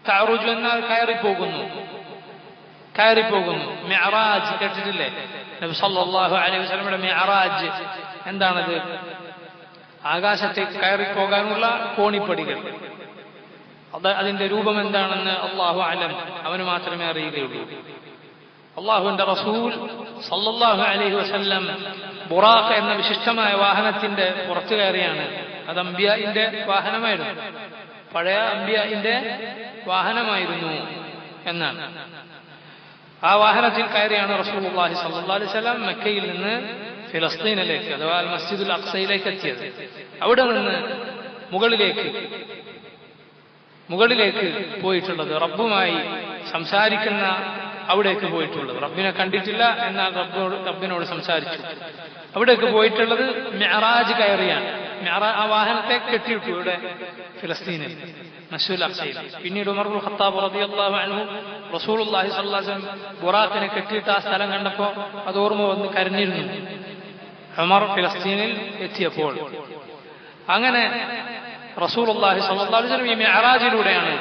തഅറുജു എന്നാൽ കയറിപ്പോകുന്നു. മിഅറാജ് കേട്ടിട്ടില്ലേ? നബി സല്ലല്ലാഹു അലൈഹി വസല്ലമയുടെ മിഅറാജ് എന്താണത്? ആകാശത്തേക്ക് കയറിപ്പോകാനുള്ള കോണിപ്പടികൾ. അതിന്റെ രൂപം എന്താണെന്ന് അല്ലാഹു അലം, അവന് മാത്രമേ അറിയുകയുള്ളൂ. അല്ലാഹുവിന്റെ റസൂൽ സല്ലല്ലാഹു അലൈഹി വസല്ലം ബുറാഖ് എന്ന വിശിഷ്ടമായ വാഹനത്തിന്റെ പുറത്തു കയറിയാണ്. അത് അംബിയാഇന്റെ വാഹനമായിരുന്നു, പഴയ അംബിയാഇന്റെ വാഹനമായിരുന്നു എന്നാണ്. ആ വാഹനത്തിൽ കയറിയാണ് റസൂലുള്ളാഹി സ്വല്ലല്ലാഹു അലൈഹി വസല്ലം മക്കയിൽ നിന്ന് ഫിലസ്തീനിലേക്ക് അഥവാ അൽ മസ്ജിദുൽ അഖ്സയിലേക്ക് എത്തിയത്. അവിടെ നിന്ന് മുകളിലേക്ക് പോയിട്ടുള്ളത്, റബ്ബുമായി സംസാരിക്കുന്ന അവിടേക്ക് പോയിട്ടുള്ളത്. റബ്ബിനെ കണ്ടിട്ടില്ല, എന്നാൽ റബ്ബിനോട് സംസാരിച്ചു. അവിടേക്ക് പോയിട്ടുള്ളത് മിഅറാജ് കയറിയാണ്. ആ വാഹനത്തെ കെട്ടിയിട്ടു ഇവിടെ ഫിലസ്തീനിൽ മസ്ജിദുൽ അഖ്സയിൽ. പിന്നീട് ഉമർ ഇബ്നുൽ ഖത്താബ് റളിയല്ലാഹു അൻഹു റസൂലുള്ളാഹി സ്വല്ലല്ലാഹു അലൈഹി വസല്ലം ബുറാഖിനെ കെട്ടിയിട്ട് ആ സ്ഥലം കണ്ടപ്പോൾ അത് ഓർമ്മ വന്ന് കരഞ്ഞിരുന്നു ഉമർ ഫിലസ്തീനിൽ എത്തിയപ്പോൾ. അങ്ങനെ റസൂലുള്ളാഹി സ്വല്ലല്ലാഹു അലൈഹി വസല്ലം ഈ മിഅറാജിലൂടെയാണ്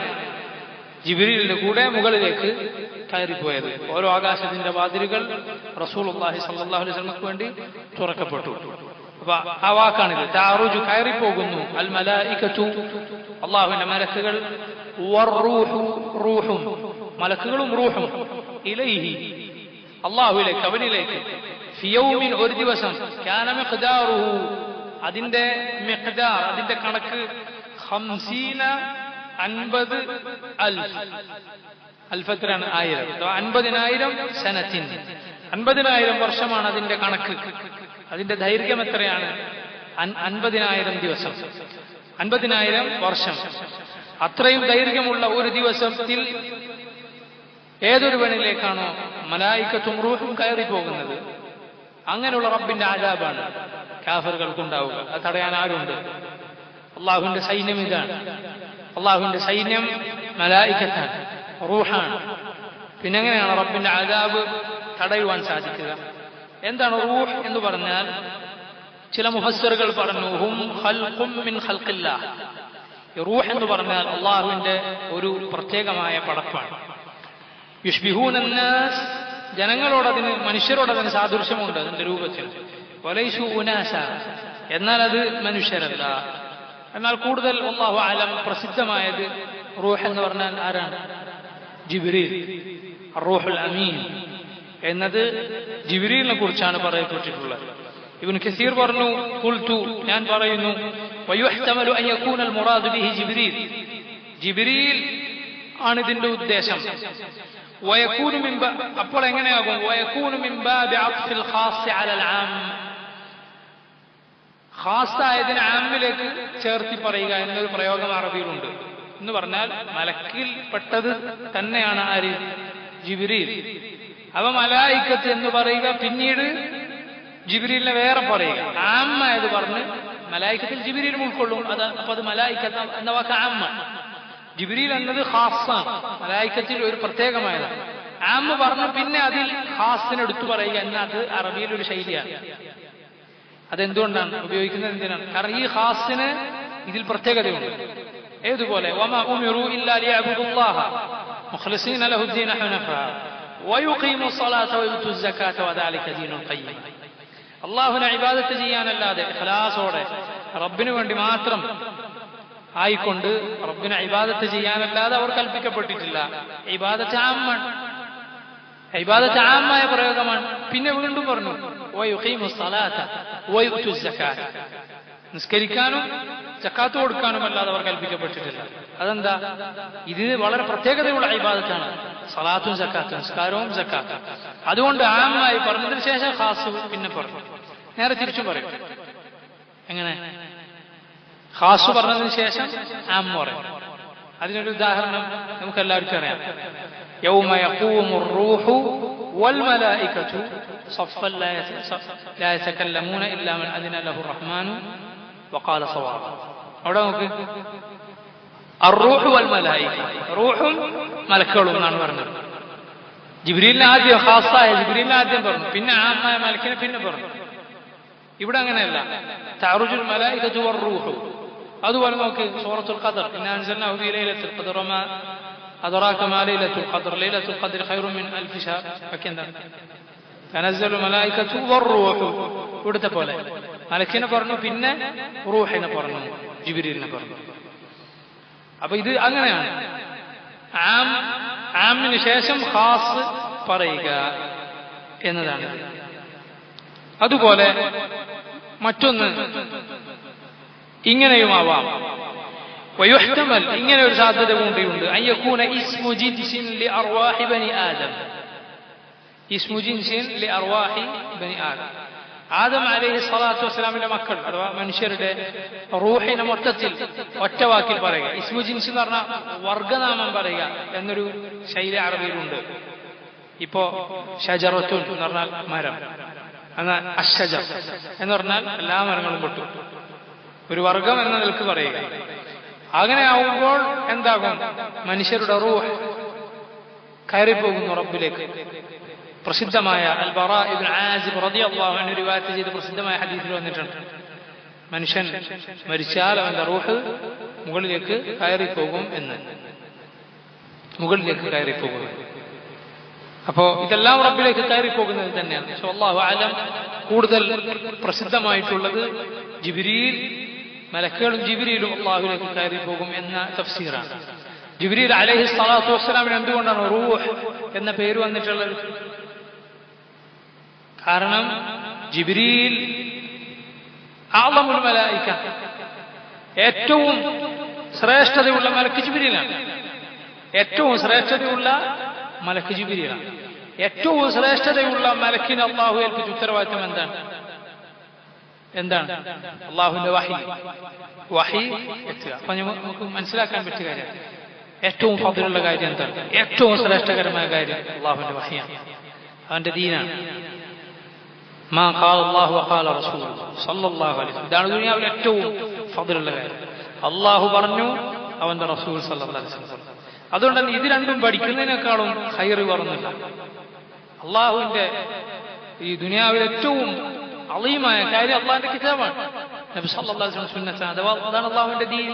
ജിബ്രീലിന്റെ കൂടെ മുകളിലേക്ക് കയറിപ്പോയത്. ഓരോ ആകാശത്തിന്റെ വാതിലുകൾ റസൂലുള്ളാഹി സ്വല്ലല്ലാഹു അലൈഹി വസല്ലമക്ക് വേണ്ടി തുറക്കപ്പെട്ടു. അപ്പൊ ആ വാക്കാണിത്, തഅറുജു കയറിപ്പോകുന്നു, അൽ മലായികതു അല്ലാഹുവിന്റെ മലക്കുകൾ, വറൂഹു റൂഹും മലക്കുകളും റൂഹും, ഇലൈഹി അല്ലാഹുവിലേക്ക് അവനിലേക്ക്, ഫി യൗമിൻ ഒരു ദിവസം, കാന മിഖ്ദാറുഹു അതിന്റെ മിഖ്ദാർ അതിന്റെ കണക്ക് 50 അൽഫ് അൽഫത്രാണ് 1000, 50,000 സനത്തിൻ 50,000 വർഷമാണ് അതിന്റെ കണക്ക്. അതിന്റെ ദൈർഘ്യം എത്രയാണ്? 50,000 ദിവസം, 50,000 വർഷം. അത്രയും ദൈർഘ്യമുള്ള ഒരു ദിവസത്തിൽ ഏതൊരുവനിലേക്കാണോ മലായികത്തും റൂഹും കയറി പോകുന്നത്, അങ്ങനെയുള്ള റബ്ബിന്റെ ആദാബാണ് കാഫിറുകൾക്കുണ്ടാവുക. അത് തടയാൻ ആരുണ്ട്? അള്ളാഹുവിന്റെ സൈന്യം ഇതാണ്. അള്ളാഹുവിന്റെ സൈന്യം മലായികത്താണ്, റൂഹാണ്. പിന്നെ എങ്ങനെയാണ് റബ്ബിന്റെ ആദാബ് തടയുവാൻ സാധിക്കുക? എന്താണ് റൂഹ് എന്ന് പറഞ്ഞാൽ? ചില മുഫസ്സിറുകൾ പറഞ്ഞു, ഹും ഖൽഖും മിൻ ഖൽഖില്ലാഹ്. റൂഹ് എന്ന് പറഞ്ഞാൽ അള്ളാഹുവിന്റെ ഒരു പ്രത്യേകമായ പടപ്പാണ്. യുഷ്ബിഹൂന അന്നാസ്, ജനങ്ങളോടതിന് മനുഷ്യരോടതിന് സാദൃശ്യമുണ്ട് അതിന്റെ രൂപത്തിൽ. വലൈസു ഉനാസ, എന്നാൽ അത് മനുഷ്യരല്ല. എന്നാൽ കൂടുതൽ അല്ലാഹു അലം പ്രസിദ്ധമായത് റൂഹ് എന്ന് പറഞ്ഞാൽ ആരാണ്? ജിബ്രീൽ, റൂഹുൽ അമീൻ എന്നത് ജിബ്രീലിനെ കുറിച്ചാണ് പറയപ്പെട്ടിട്ടുള്ളത്. ഇബ്നു കസീർ പറഞ്ഞു, ഖുൽതു ഞാൻ പറയുന്നു, വയുഹ്തമലു അൻ യകൂന അൽ മുറാദു ബിഹി ജിബ്രീൽ, ജിബ്രീൽ ആണ് ഇതിന്റെ ഉദ്ദേശം. വയകൂനു മിൻ അപ്പോൾ എങ്ങനെയാകും? വയകൂനു മിൻ ബാബി അത്ഫിൽ ഖാസ് അലൽ ആം, ഖാസായതിനെ ആമിലേക്ക് ചേർത്തി പറയുക എന്നൊരു പ്രയോഗം അറബിയിലുണ്ട്. എന്ന് പറഞ്ഞാൽ മലക്കിൽ പെട്ടത് തന്നെയാണ് ആര്? ജിബ്രീൽ. അവ മലായിക്കത്ത് എന്ന് പറയുക, പിന്നീട് ജിബ്രീലിനെ വേറെ പറയുക. ആമ്മായത് പറഞ്ഞ് മലായിക്കത്തിൽ ജിബ്രീലും ഉൾക്കൊള്ളും. അപ്പൊ അത് മലായിക്കത്ത് എന്ന വാക്ക് ആമ്മ. ജിബ്രീൽ എന്നത് ഖാസാണ്, മലായിക്കത്തിൽ ഒരു പ്രത്യേകമായതാണ്. ആമ്മ പറഞ്ഞു പിന്നെ അതിൽ ഖാസിനെടുത്തു പറയുക എന്നത് അറബിയിൽ ഒരു ശൈലിയാണ്. അതെന്തുകൊണ്ടാണ് ഉപയോഗിക്കുന്നത്? എന്തിനാണ്? കാരണം ഈ ഖാസിന് ഇതിൽ പ്രത്യേകതയുണ്ട്. ഏതുപോലെ വമാ ഉമിറു ഇല്ലാ ലിയഅബ്ദുല്ലാഹ മുഖ്ലിസീന ലഹുദ്ദീന ഹുനഫാ വയുഖീമു സ്വലാത വയുതു സകാത വദാലിക ദീനുൽ ഖയ്യിം. അല്ലാഹുവിനെ ഇബാദത്ത് ചെയ്യാനല്ലാതെ ഇഖ്ലാസോടെ റബ്ബിനു വേണ്ടി മാത്രം ആയിക്കൊണ്ട് റബ്ബിനെ ഇബാദത്ത് ചെയ്യാനല്ലാതെ അവർ കൽപ്പിക്കപ്പെട്ടിട്ടില്ല. ഇബാദത്ത് ആമ്മാണ്, ഇബാദത്ത് ആമായ പ്രയോഗമാണ്. പിന്നെ വീണ്ടും പറഞ്ഞു വയുഖീമു സ്വലാത വയുതു സകാത, നിസ്കരിക്കാനും സക്കാത്ത് കൊടുക്കാനും അല്ലാതെ അവർ കൽപ്പിക്കപ്പെട്ടിട്ടില്ല. അതെന്താ? ഇത് വളരെ പ്രത്യേകതയുള്ള ഇബാദത്താണ്, സലാത്തും സക്കാത്തും, നിസ്കാരവും സക്കാത്തും. അതുകൊണ്ട് ആമായി പറഞ്ഞതിന് ശേഷം ഖാസ് പിന്നെ പറഞ്ഞു. നേരെ തിരിച്ചും പറയും. എങ്ങനെ? ഖാസ് പറഞ്ഞതിന് ശേഷം ആം പറയും. അതിനൊരു ഉദാഹരണം നമുക്ക് എല്ലാവർക്കും അറിയാം. യൗമ യഖൂമുർ റൂഹു വൽ മലായികതു സഫ്ഫൻ ലാ യതകല്ലമൂന ഇല്ലാ മൻ അദിന ലഹു റഹ്മാനു വഖാല സവാബ. അവിടെ നോക്ക്, അർറൂഹു വൽ മലായിക, റൂഹും മലക്കുകളും എന്നാണ് പറഞ്ഞത്. ജിബ്രീലിനെ ആദ്യം, ഖാസായ ജിബ്രീലിനെ ആദ്യം പറഞ്ഞു, പിന്നെ ആമായ മലക്കിനെ പിന്നെ പറഞ്ഞു. ഇവിടെ അങ്ങനെയല്ല, തഅറുജുൽ മലായികതു വർ റൂഹു. അതുപോലെ നോക്ക് സൂറത്തുൽ ഖദർ, ഇന്നാ അൻസൽനാഹു ഫീ ലൈലത്തുൽ ഖദർ വമാ أدراك ما ليلة القدر ليلة القدر خير من ألف شهر فكذا تنزل الملائكة والروح ഇവിടുത്തെ പോലെ മലക്കിനെ പറഞ്ഞു പിന്നെ റൂഹിനെ പറഞ്ഞു ജിബ്രീലിനെ പറഞ്ഞു. അപ്പൊ ഇത് അങ്ങനെയാണ് ആമിന് ശേഷം ഖാസ് പറയുക എന്നതാണ്. അതുപോലെ മറ്റൊന്ന് ഇങ്ങനെയുമാവാം. ويحتمل ഇങ്ങനെ ഒരു സാധ്യത കൂടിയുണ്ട് أن يكون اسم جنس لأرواح بني آدم اسم جنس لأرواح بني آدم ആദം അലൈഹി സ്വലാത്തു വസ്സലാമിന്റെ മക്കൾ അഥവാ മനുഷ്യരുടെ റൂഹിനെ മൊത്തത്തിൽ ഒറ്റവാക്കിൽ പറയുക. ഇസ്മു ജിൻസ് എന്ന് പറഞ്ഞാൽ വർഗനാമം പറയുക എന്നൊരു ശൈലി അറബിയിലുണ്ട്. ഇപ്പോ ഷജറത്തുൻ എന്ന് പറഞ്ഞാൽ മരം, എന്നാൽ അശ്ശജർ എന്ന് പറഞ്ഞാൽ എല്ലാ മരങ്ങളും പൊട്ടു, ഒരു വർഗം എന്ന നിലക്ക് പറയുക. അങ്ങനെ ആവുമ്പോൾ എന്താകും? മനുഷ്യരുടെ റൂഹ് കയറിപ്പോകുന്നു റബ്ബിലേക്ക്. പ്രസിദ്ധമായ അൽ ബറാ ഇബ്നു ആസിബ് റളിയല്ലാഹു അൻഹു റിവായത്ത് ചെയ്ത പ്രസിദ്ധമായ ഹദീസിൽ വന്നിട്ടുണ്ട്, മനുഷ്യൻ മരിച്ചാൽ അവന്റെ റൂഹ് മുകളിലേക്ക് കയറിപ്പോകും എന്ന്. മുകളിലേക്ക് കയറിപ്പോകും. അപ്പോ ഇതെല്ലാം റബ്ബിലേക്ക് കയറിപ്പോകുന്നത് തന്നെയാണ്. അല്ലാഹു അലം. കൂടുതൽ പ്രസിദ്ധമായിട്ടുള്ളത് ജിബ്രീൽ, മലക്കുകളും ജിബ്രീലും അല്ലാഹുവിലേക്ക് കയറിപ്പോകും എന്ന തഫ്സീറാണ്. ജിബ്രീൽ അലൈഹി സ്വലാത്തു വസ്സലാമിന് എന്തുകൊണ്ടാണ് റൂഹ് എന്ന പേര് വന്നിട്ടുള്ളത്? കാരണം ജിബ്രീൽ അഅ്ളമുൽ മലായിക, ഏറ്റവും ശ്രേഷ്ഠതയുള്ള മലക്ക് ജിബ്രീലാണ്. ഏറ്റവും ശ്രേഷ്ഠതയുള്ള മലക്ക് ജിബ്രീലാണ്. ഏറ്റവും ശ്രേഷ്ഠതയുള്ള മലക്കിന് അല്ലാഹു ഏൽപ്പിച്ച ഉത്തരവാദിത്വം എന്താണ്? അല്ലാഹുവിന്റെ വഹി എത്തുക. അപ്പൊ നമുക്ക് മനസ്സിലാക്കാൻ പറ്റിയ കാര്യം, ഏറ്റവും ഫദ്ലുള്ള കാര്യം എന്താണ്? ഏറ്റവും ശ്രേഷ്ഠകരമായ കാര്യം അല്ലാഹുവിന്റെ വഹിയാണ്, അവന്റെ ദീനാണ്. മാ ഖാല അല്ലാഹു വഖാല റസൂലുള്ളാഹി സ്വല്ലല്ലാഹു അലൈഹി വസല്ലം. ഇതാണ് ദുനിയാവിലെ ഏറ്റവും ഫദ്ലുള്ള കാര്യം. അല്ലാഹു പറഞ്ഞു, അവന്റെ റസൂൽ സ്വല്ലല്ലാഹു അലൈഹി വസല്ലം. അതുകൊണ്ട് തന്നെ ഇത് രണ്ടും പഠിക്കുന്നതിനേക്കാളും ഖൈർ വേറൊന്നുമില്ല. അള്ളാഹുവിന്റെ ഈ ദുനിയാവിലെ ഏറ്റവും അളീമായ കാര്യം അള്ളാഹിന്റെ കിതാബാണ്, നബി സല്ലല്ലാഹു അലൈഹി വസല്ലം സുന്നത്താണ്. അതാണ് അള്ളാഹുവിന്റെ ദീൻ.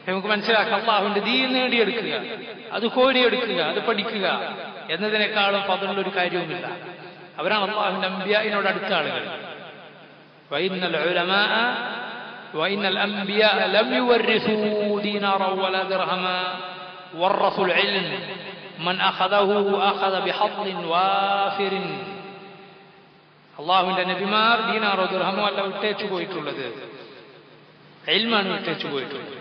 നമുക്ക് മനസ്സിലാക്കാം, അള്ളാഹുവിന്റെ ദീൻ നേടിയെടുക്കുക, അത് കോരിയെടുക്കുക, അത് പഠിക്കുക എന്നതിനേക്കാളും ഫദ്ലുള്ളൊരു കാര്യവുമില്ല. അവരാണ് അള്ളാഹുവിന്റെ അംബിയാഇനോട് അടുത്ത ആളുകൾ. വഇന്നൽ ഉലമാഅ വഇന്നൽ അംബിയാഅ ലം യുവരിസൂ ദീനാറൻ വലാ ദിർഹമാ വറസുൽ ഇൽം മൻ അഖദഹു അഖദ ബിഹദ്ദിൻ വാഫിറിൻ. അള്ളാഹുവിന്റെ നബിമാർ ദീനാറോ ദിർഹമോ അല്ല വിട്ടേച്ചു പോയിട്ടുള്ളത്, ഇൽമാണ് വിട്ടേച്ചു പോയിട്ടുള്ളത്.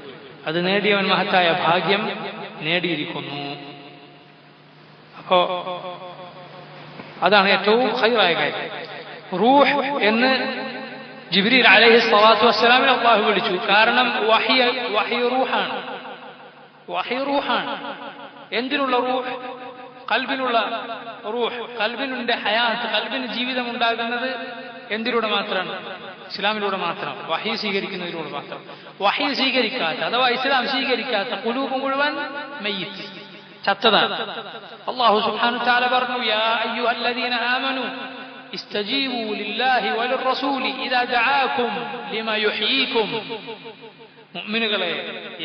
അത് നേടിയവൻ മഹത്തായ ഭാഗ്യം നേടിയിരിക്കുന്നു. അപ്പോ അതാണ് ഏറ്റവും ഖൈറായ കാര്യം. റൂഹ് എന്ന് ജിബ്രീൽ അലൈഹി സ്വലാത്തു വസ്സലാമിനെ അല്ലാഹു വിളിച്ചു. കാരണം വഹി റൂഹാണ്. വഹി റൂഹാണ്. എന്തിനുള്ള റൂഹ്? ഖൽബിനുള്ള റൂഹ്. ഖൽബിനുണ്ട് ഹയാത്ത്, ഖൽബിന് ജീവിതം ഉണ്ടാകുന്നത് എന്തിലൂടെ മാത്രമാണ്? ഇസ്ലാമിലൂടെ മാത്രം, വഹി സ്വീകരിക്കുന്നതിലൂടെ മാത്രം. വഹി സ്വീകരിക്കാത്ത അഥവാ ഇസ്ലാം സ്വീകരിക്കാത്ത ഖുലൂബ് മുഴുവൻ മയ്യിത്ത്, ചത്തതാണ്. അല്ലാഹു സുബ്ഹാനഹു വതആല പറഞ്ഞു, യാ അയ്യുഹല്ലദീന ആമനൂ ഇസ്തജീബൂ ലില്ലാഹി വലിർറസൂലി ഇദാ ദഅാകും ലിമാ യുഹ്യീകും. മുഅ്മിനുകളെ,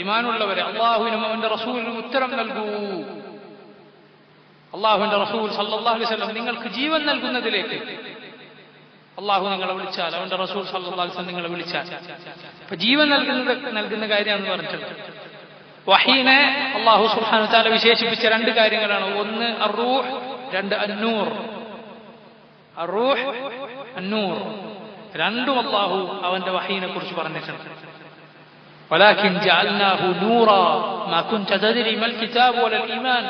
ഈമാനുള്ളവരെ, അല്ലാഹുവിനും അവന്റെ റസൂലിനും ഉത്തരം നൽകൂ. അല്ലാഹുവിന്റെ റസൂൽ സല്ലല്ലാഹു അലൈഹി വസല്ലം നിങ്ങൾക്ക് ജീവൻ നൽകുന്നതിലേക്ക് അല്ലാഹു നിങ്ങളെ വിളിച്ചാൽ, അവന്റെ റസൂൽ സല്ലല്ലാഹു അലൈഹി വസല്ലം നിങ്ങളെ വിളിച്ചാൽ, അപ്പൊ ജീവൻ നൽകുന്ന കാര്യമാണെന്ന് പറഞ്ഞിട്ടുണ്ട്. വഹീനെ അല്ലാഹു സുബ്ഹാനഹു വതആല വിശേഷിപ്പിച്ച രണ്ട് കാര്യങ്ങളാണ്. ഒന്ന് അർറൂഹ്, രണ്ട് അന്നൂർ. അർറൂഹ്, അന്നൂർ, രണ്ടും അല്ലാഹു അവന്റെ വഹീനെ കുറിച്ച് പറഞ്ഞിട്ടുണ്ട്. വലാകിൻ ജഅൽനാഹു നൂറാ മാ കുൻത തദ്രി മൽ കിതാബ് വലൽ ഈമാൻ.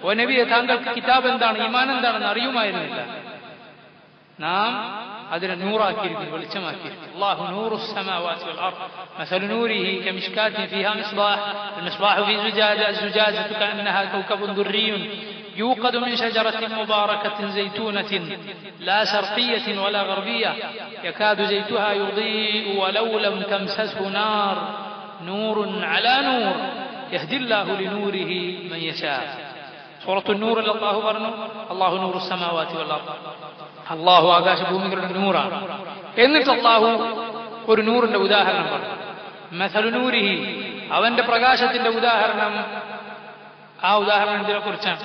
ഓ നബിയെ, താങ്കൾക്ക് കിതാബ് എന്താണ്, ഈമാൻ എന്താണെന്ന് അറിയുമായിരുന്നില്ല. നാം അതിനെ നൂറാക്കിയിരിക്കുന്നു, വെളിച്ചമാക്കിയിരിക്കുന്നു. അല്ലാഹു നൂറുസ് സമാവാതി വൽ അർദ് മസലു നൂരിഹി കമിശ്കാത്തിൻ ഫീഹാ മിസ്ബാഹ് المصباح في زجاجة الزجاجة كأنها كوكب دري يوقد من شجرة مباركة زيتونة لا شرقية ولا غربية يكاد زيتها يضيء ولو لم تمسسه نار نور على نور يهدي الله لنوره من يشاء. سورة النور الله പറഞ്ഞു, അല്ലാഹു നൂറുസ് സമാവാതി വൽ അർദ്, അല്ലാഹു ആകാശഭൂമികളുടെ നൂറാണ്. എന്നിട്ട് അല്ലാഹു ഒരു നൂറിന്റെ ഉദാഹരണം പറഞ്ഞു. മസലു നൂരിഹി, അവന്റെ പ്രകാശത്തിന്റെ ഉദാഹരണം ആ ഉദാഹരണം എന്തിനെ കുറിച്ചാണ്?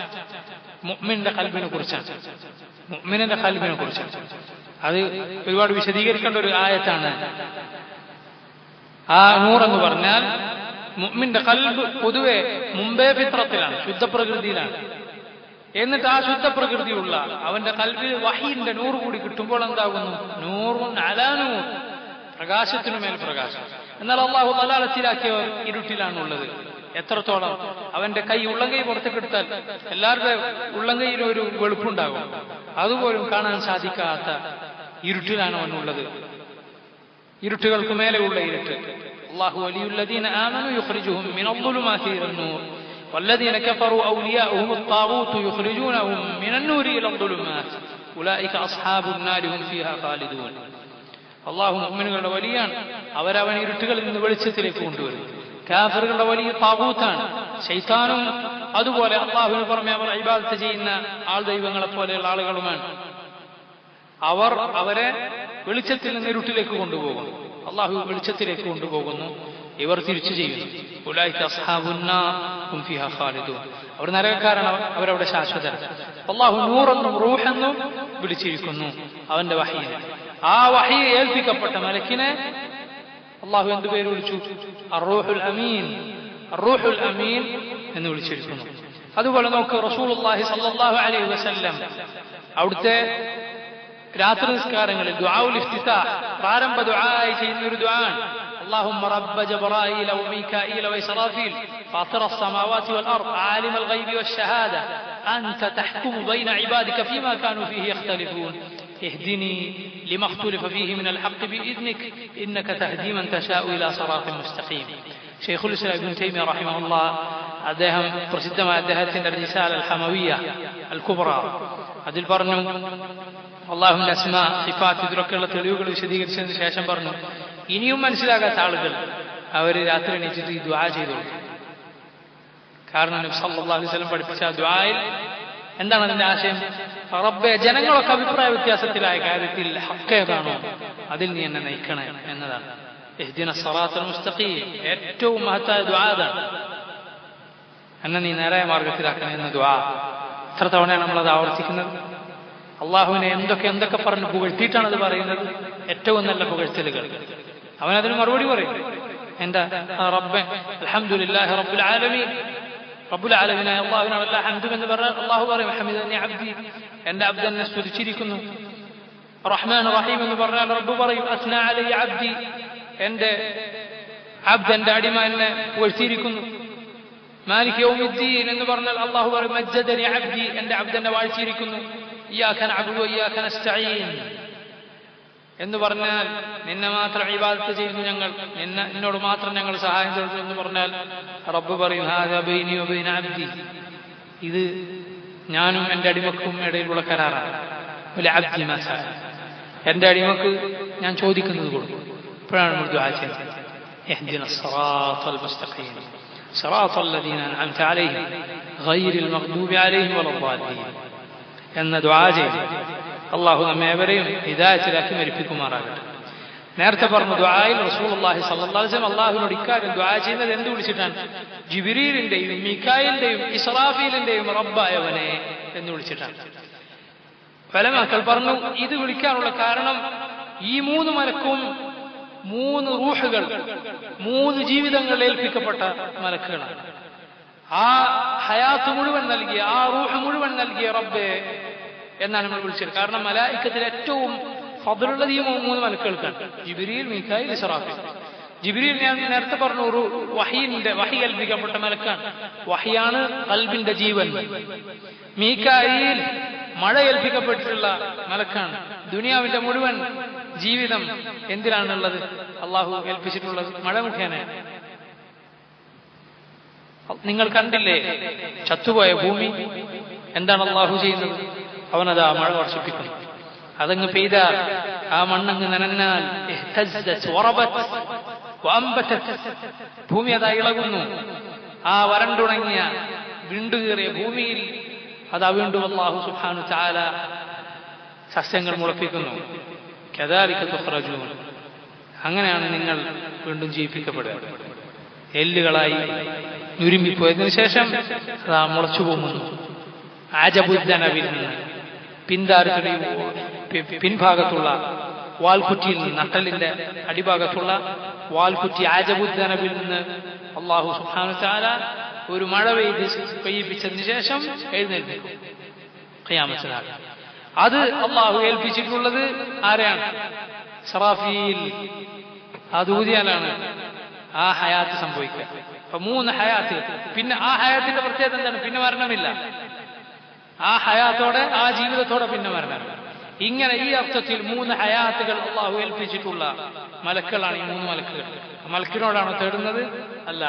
മുഅ്മിന്റെ ഖൽബിനെ കുറിച്ചാണ്. മുഅ്മിനിന്റെ ഖൽബിനെ കുറിച്ചാണ്. അത് ഒരുപാട് വിശദീകരിക്കേണ്ട ഒരു ആയത്താണ്. ആ നൂർ എന്ന് പറഞ്ഞാൽ മുഅ്മിന്റെ ഖൽബ് പൊതുവെ മുമ്പേ ഫിത്രത്തിലാണ്, ശുദ്ധപ്രകൃതിയിലാണ്. എന്നിട്ട് ആ ശുദ്ധപ്രകൃതിയുള്ള അവന്റെ ഖൽബിൽ വഹീന്റെ നൂറ് കൂടി കിട്ടുമ്പോൾ എന്താകുന്നു? നൂറുൻ അലാ നൂർ, പ്രകാശത്തിനുമേൽ പ്രകാശം. എന്നാൽ അള്ളാഹു ദലാലത്തിലാക്കിയവർ ഇരുട്ടിലാണുള്ളത്. എത്രത്തോളം അവന്റെ കൈ ഉള്ളംകൈ പുറത്തേക്കെടുത്താൽ എല്ലാവരുടെ ഉള്ളംകൈയിലും ഒരു വെളുപ്പുണ്ടാകും, അതുപോലും കാണാൻ സാധിക്കാത്ത ഇരുട്ടിലാണ് അവനുള്ളത്. ഇരുട്ടുകൾക്ക് മേലെയുള്ള ഇരുട്ട്. അല്ലാഹു വലിയുല്ലദീന ആമനു യുഖ്രിജുഹും മിനൽ-ളുലുമാതി ഇലൻ-നൂർ വല്ലദീന കഫറു ഔലിയാഉഹും അത്ത്-താഗൂത്ത് യുഖ്രിജൂനഹും മിനൻ-നൂരി ഇലൽ-ളുലുമാത് ഉലൈക അസ്ഹാബുൻ-നാരി ഹും ഫീഹാ ഖാലിദൂൻ. അല്ലാഹു മുഅ്മിനുകളുടെ വലിയാണ്, അവരവൻ ഇരുട്ടുകളിൽ നിന്ന് വെളിച്ചത്തിലേക്ക് കൊണ്ടുവരും. കാഫിറുകളുടെ വലിയ താഗൂത്താണ് ശൈത്താനും. അതുപോലെ അല്ലാഹുവിന് പുറമെ അവർ ഇബാദത്ത് ചെയ്യുന്ന ആൾ ദൈവങ്ങളെ പോലെയുള്ള ആളുകളുമാണ്. അവരെ വെളിച്ചത്തിൽ നിന്ന് ഇരുട്ടിലേക്ക് കൊണ്ടുപോകുന്നു. അള്ളാഹു വെളിച്ചത്തിലേക്ക് കൊണ്ടുപോകുന്നു, ഇവർ തിരിച്ചു ചെയ്യുന്നു. ഉലൈക അസ്ഹാബുന്നാർ ഹും ഫീഹാ ഖാലിദൂൻ. അവർ നരകക്കാരാണ്, അവരവിടെ ശാശ്വതരാണ്. അള്ളാഹു നൂറെന്നും റൂഹെന്നും വിളിച്ചിരിക്കുന്നു അവന്റെ വഹീനെ. ആ വഹീ ഏൽപ്പിക്കപ്പെട്ട മലക്കിനെ അള്ളാഹു എന്ത് പേര് വിളിച്ചു? അർ-റൂഹുൽ അമീൻ, അർ-റൂഹുൽ അമീൻ എന്ന് വിളിച്ചിരിക്കുന്നു. അതുപോലെ നോക്ക്, റസൂലുള്ളാഹി സ്വല്ലല്ലാഹു അലൈഹി വസല്ലം അവിടുത്തെ രാത്രി നിസ്കാരങ്ങളിൽ ദുആഉൽ ഇഫ്തിതാഹ്, പ്രാരംഭ ദുആയി ചെയ്യുന്ന ഒരു ദുആണ്. اللهم رب جبرائيل وميكائيل وإسرافيل فاطر السماوات والأرض عالم الغيب والشهادة أنت تحكم بين عبادك فيما كانوا فيه يختلفون اهدني لما اختلف فيه من الحق بإذنك إنك تهدي من تشاء إلى صراط مستقيم. شيخ الإسلام ابن تيمية رحمه الله അദ്ദേഹം പ്രസിദ്ധമായ അദ്ദേഹത്തിന്റെ റിസാല അൽ ഹമവിയ അൽ കുബ്ര അതിൽ പറഞ്ഞു, അല്ലാഹുവിന്റെ അസ്മാ സിഫാത്ത് ഇതിലൊക്കെയുള്ള തെളിവുകൾ വിശദീകരിച്ചതിന് ശേഷം പറഞ്ഞു, ഇനിയും മനസ്സിലാകാത്ത ആളുകൾ അവര് രാത്രി എണീച്ചിട്ട് ഈ ദുആ ചെയ്തോളൂ. കാരണം നബി സല്ലല്ലാഹു അലൈഹി വസല്ലം പഠിപ്പിച്ച ദുആയിൽ എന്താണ് അതിന്റെ ആശയം? റബ്ബേ, ജനങ്ങളൊക്കെ അഭിപ്രായ വ്യത്യാസത്തിലായ കാര്യത്തിൽ ഹഖ് ഏതാണോ അതിൽ നീ എന്നെ നയിക്കണേ എന്നതാണ്. ഇഹ്ദിന സിറാത്തൽ മുസ്തഖീം, ഏറ്റവും മഹത്തായ ദുആ അതാണ്. എന്നെ നീ നേരായ മാർഗത്തിലാക്കണേ എന്ന ദുആ. എത്ര തവണയാണ് നമ്മളത് ആവർത്തിക്കുന്നത്? അള്ളാഹുവിനെ എന്തൊക്കെ പറഞ്ഞ് പുകഴ്ത്തിയിട്ടാണ് അത് പറയുന്നത്. ഏറ്റവും നല്ല പുകഴ്ത്തലുകൾ. അവനതിന് മറുപടി പറയും. എന്താ? റബ്ബേ അൽഹംദുലില്ലാഹി റബ്ബിൽ ആലമീൻ, റബ്ബുൽ ആലമീനായ അല്ലാഹുവിനാണ് എല്ലാ ഹംദും എന്ന് പറഞ്ഞാൽ അള്ളാഹു പറയും ഹമിദനി അബ്ദി, എന്റെ അബ്ദ് എന്നെ സ്തുതിച്ചിരിക്കുന്നു. റഹ്മാൻ റഹീം എന്ന് പറഞ്ഞാൽ റബ്ബ് പറയും അസ്നാ അലൈ അബ്ദി, എന്റെ അബ്ദ് എന്റെ അടിമ എന്നെ പുകഴ്ത്തിയിരിക്കുന്നു. മാലിക് യൗമിദ്ദീൻ എന്ന് പറഞ്ഞാൽ അള്ളാഹു പറയും മജ്ജദനി അബ്ദി, എന്റെ അബ്ദ് എന്നെ വാഴ്ചയിരിക്കുന്നു. ഇയ്യാക നഅ്ബുദു വഇയ്യാക നസ്തഈൻ എന്ന് പറഞ്ഞാൽ നിന്നെ മാത്രം ഇബാദത്ത് ചെയ്യുന്നു ഞങ്ങൾ, നിന്നോട് മാത്രം ഞങ്ങൾ സഹായം തേടുന്നു എന്ന് പറഞ്ഞാൽ റബ്ബ് പറയും ഹാദാ ബൈനി വബൈന അബ്ദി, ഇത് ഞാനും എന്റെ അടിമക്കും ഇടയിലുള്ള കരാറാണ്. വലിഅബ്ദി മാ സഅല, എന്റെ അടിമക്ക് ഞാൻ ചോദിക്കുന്നത് കൊടുക്കും. ഇപ്പോഴാണ് നമ്മൾ ദുആ ചെയ്യുന്നത്. ഇഹ്ദിന സിറാത്തൽ മുസ്തഖീം സിറാത്തൽ ലദീന അൻഅംത അലൈഹിം ഗൈറിൽ മഗ്ദൂബി അലൈഹിം വലദ്ദാലീൻ എന്ന ദുആ ചെയ്തു. അള്ളാഹു നമ്മേവരെയും ഹിദായത്തിലാക്കി മരിപ്പിക്കുമാറാകട്ടെ. നേരത്തെ പറഞ്ഞു ദുആയിൽ റസൂലുള്ളാഹി സ്വല്ലല്ലാഹു അലൈഹി വസല്ലം അള്ളാഹുവിനോട് ഇക്കാര്യം ദുആ ചെയ്യുന്നത് എന്ത് വിളിച്ചിട്ടാണ്? ജിബ്രീലിന്റെയും മീകായിലിന്റെയും ഇസ്രാഫീലിന്റെയും റബ്ബായവനെ എന്ന് വിളിച്ചിട്ടാണ്. ഉലമാക്കൾ പറഞ്ഞു ഇത് വിളിക്കാനുള്ള കാരണം ഈ മൂന്ന് മലക്കും മൂന്ന് റൂഹുകൾ, മൂന്ന് ജീവിതങ്ങൾ ഏൽപ്പിക്കപ്പെട്ട മലക്കുകളാണ്. ആ ഹയാത്ത് മുഴുവൻ നൽകിയ, ആ റൂഹ് മുഴുവൻ നൽകിയ റബ്ബേ എന്നാണ് നമ്മൾ വിളിച്ചത്. കാരണം മലായിക്കത്തിൽ ഏറ്റവും ഫദ്ലുള്ളത് ഈ മൂന്ന് മലക്കുകൾക്കാണ്: ജിബ്രീൽ, മീകായിൽ, ഇസ്രാഫീൽ. ജിബ്രീൽ ഞാൻ നേരത്തെ പറഞ്ഞു ഒരു വഹി ഏൽപ്പിക്കപ്പെട്ട മലക്കാണ്. വഹിയാണ് ഖൽബിന്റെ ജീവൻ. മീകായിൽ മഴ ഏൽപ്പിക്കപ്പെട്ടിട്ടുള്ള മലക്കാണ്. ദുനിയാവിന്റെ മുഴുവൻ ജീവിതം എന്തിനാണുള്ളത്? അള്ളാഹു ഏൽപ്പിച്ചിട്ടുള്ളത് മഴ മുഖേന. നിങ്ങൾ കണ്ടില്ലേ ചത്തുപോയ ഭൂമി? എന്താണ് അള്ളാഹു ചെയ്യുന്നത്? അവനതാ മഴ വർഷിപ്പിക്കുന്നു. അതങ്ങ് പെയ്താൽ, ആ മണ്ണങ്ങ് നനഞ്ഞാൽ ഭൂമി അതാ ഇളകുന്നു. ആ വരണ്ടുണങ്ങിയ വിണ്ടുകീറിയ ഭൂമിയിൽ അതാ വീണ്ടും അല്ലാഹു സുബ്ഹാനഹു തആല സസ്യങ്ങൾ മുളപ്പിക്കുന്നു. കദാലിക തുഖ്റജൂൻ, അങ്ങനെയാണ് നിങ്ങൾ വീണ്ടും ജീവിപ്പിക്കപ്പെടുക. എല്ലുകളായി നുരുമ്പിപ്പോയതിനു ശേഷം അതാ മുളച്ചു പോകുന്നു. ആജബുദ്ദനബിൽ നിന്ന് പിന്താരത്തിന്റെ പിൻഭാഗത്തുള്ള വാൽക്കുറ്റിയിൽ നിന്ന്, നട്ടലിന്റെ അടിഭാഗത്തുള്ള വാൽക്കുറ്റി ആജബുദ്ദനബിൽ നിന്ന് അള്ളാഹു സുബ്ഹാനഹു വ തആല ഒരു മഴ പെയ്യിപ്പിച്ചതിന് ശേഷം എഴുന്നേൽപ്പിക്കും ഖിയാമത്ത് നാൾ. അത് അള്ളാഹു ഏൽപ്പിച്ചിട്ടുള്ളത് ആരെയാണ്? ഇസ്രാഫീൽ. അത് ഊതിയാലാണ് ആ ഹയാത്ത് സംഭവിക്കുക. അപ്പൊ 3 ഹയാത്ത്. പിന്നെ ആ ഹയാത്തിന്റെ പ്രത്യേകത എന്താണ്? പിന്നെ മരണമില്ല. ആ ഹയാത്തോടെ, ആ ജീവിതത്തോടെ പിന്നെ മരണമില്ല. ഇങ്ങനെ ഈ അർത്ഥത്തിൽ 3 ഹയാത്തുകൾ അള്ളാഹു ഏൽപ്പിച്ചിട്ടുള്ള മലക്കുകളാണ് ഈ 3 മലക്കുകൾ. മലക്കിനോടാണോ തേടുന്നത്? അല്ല,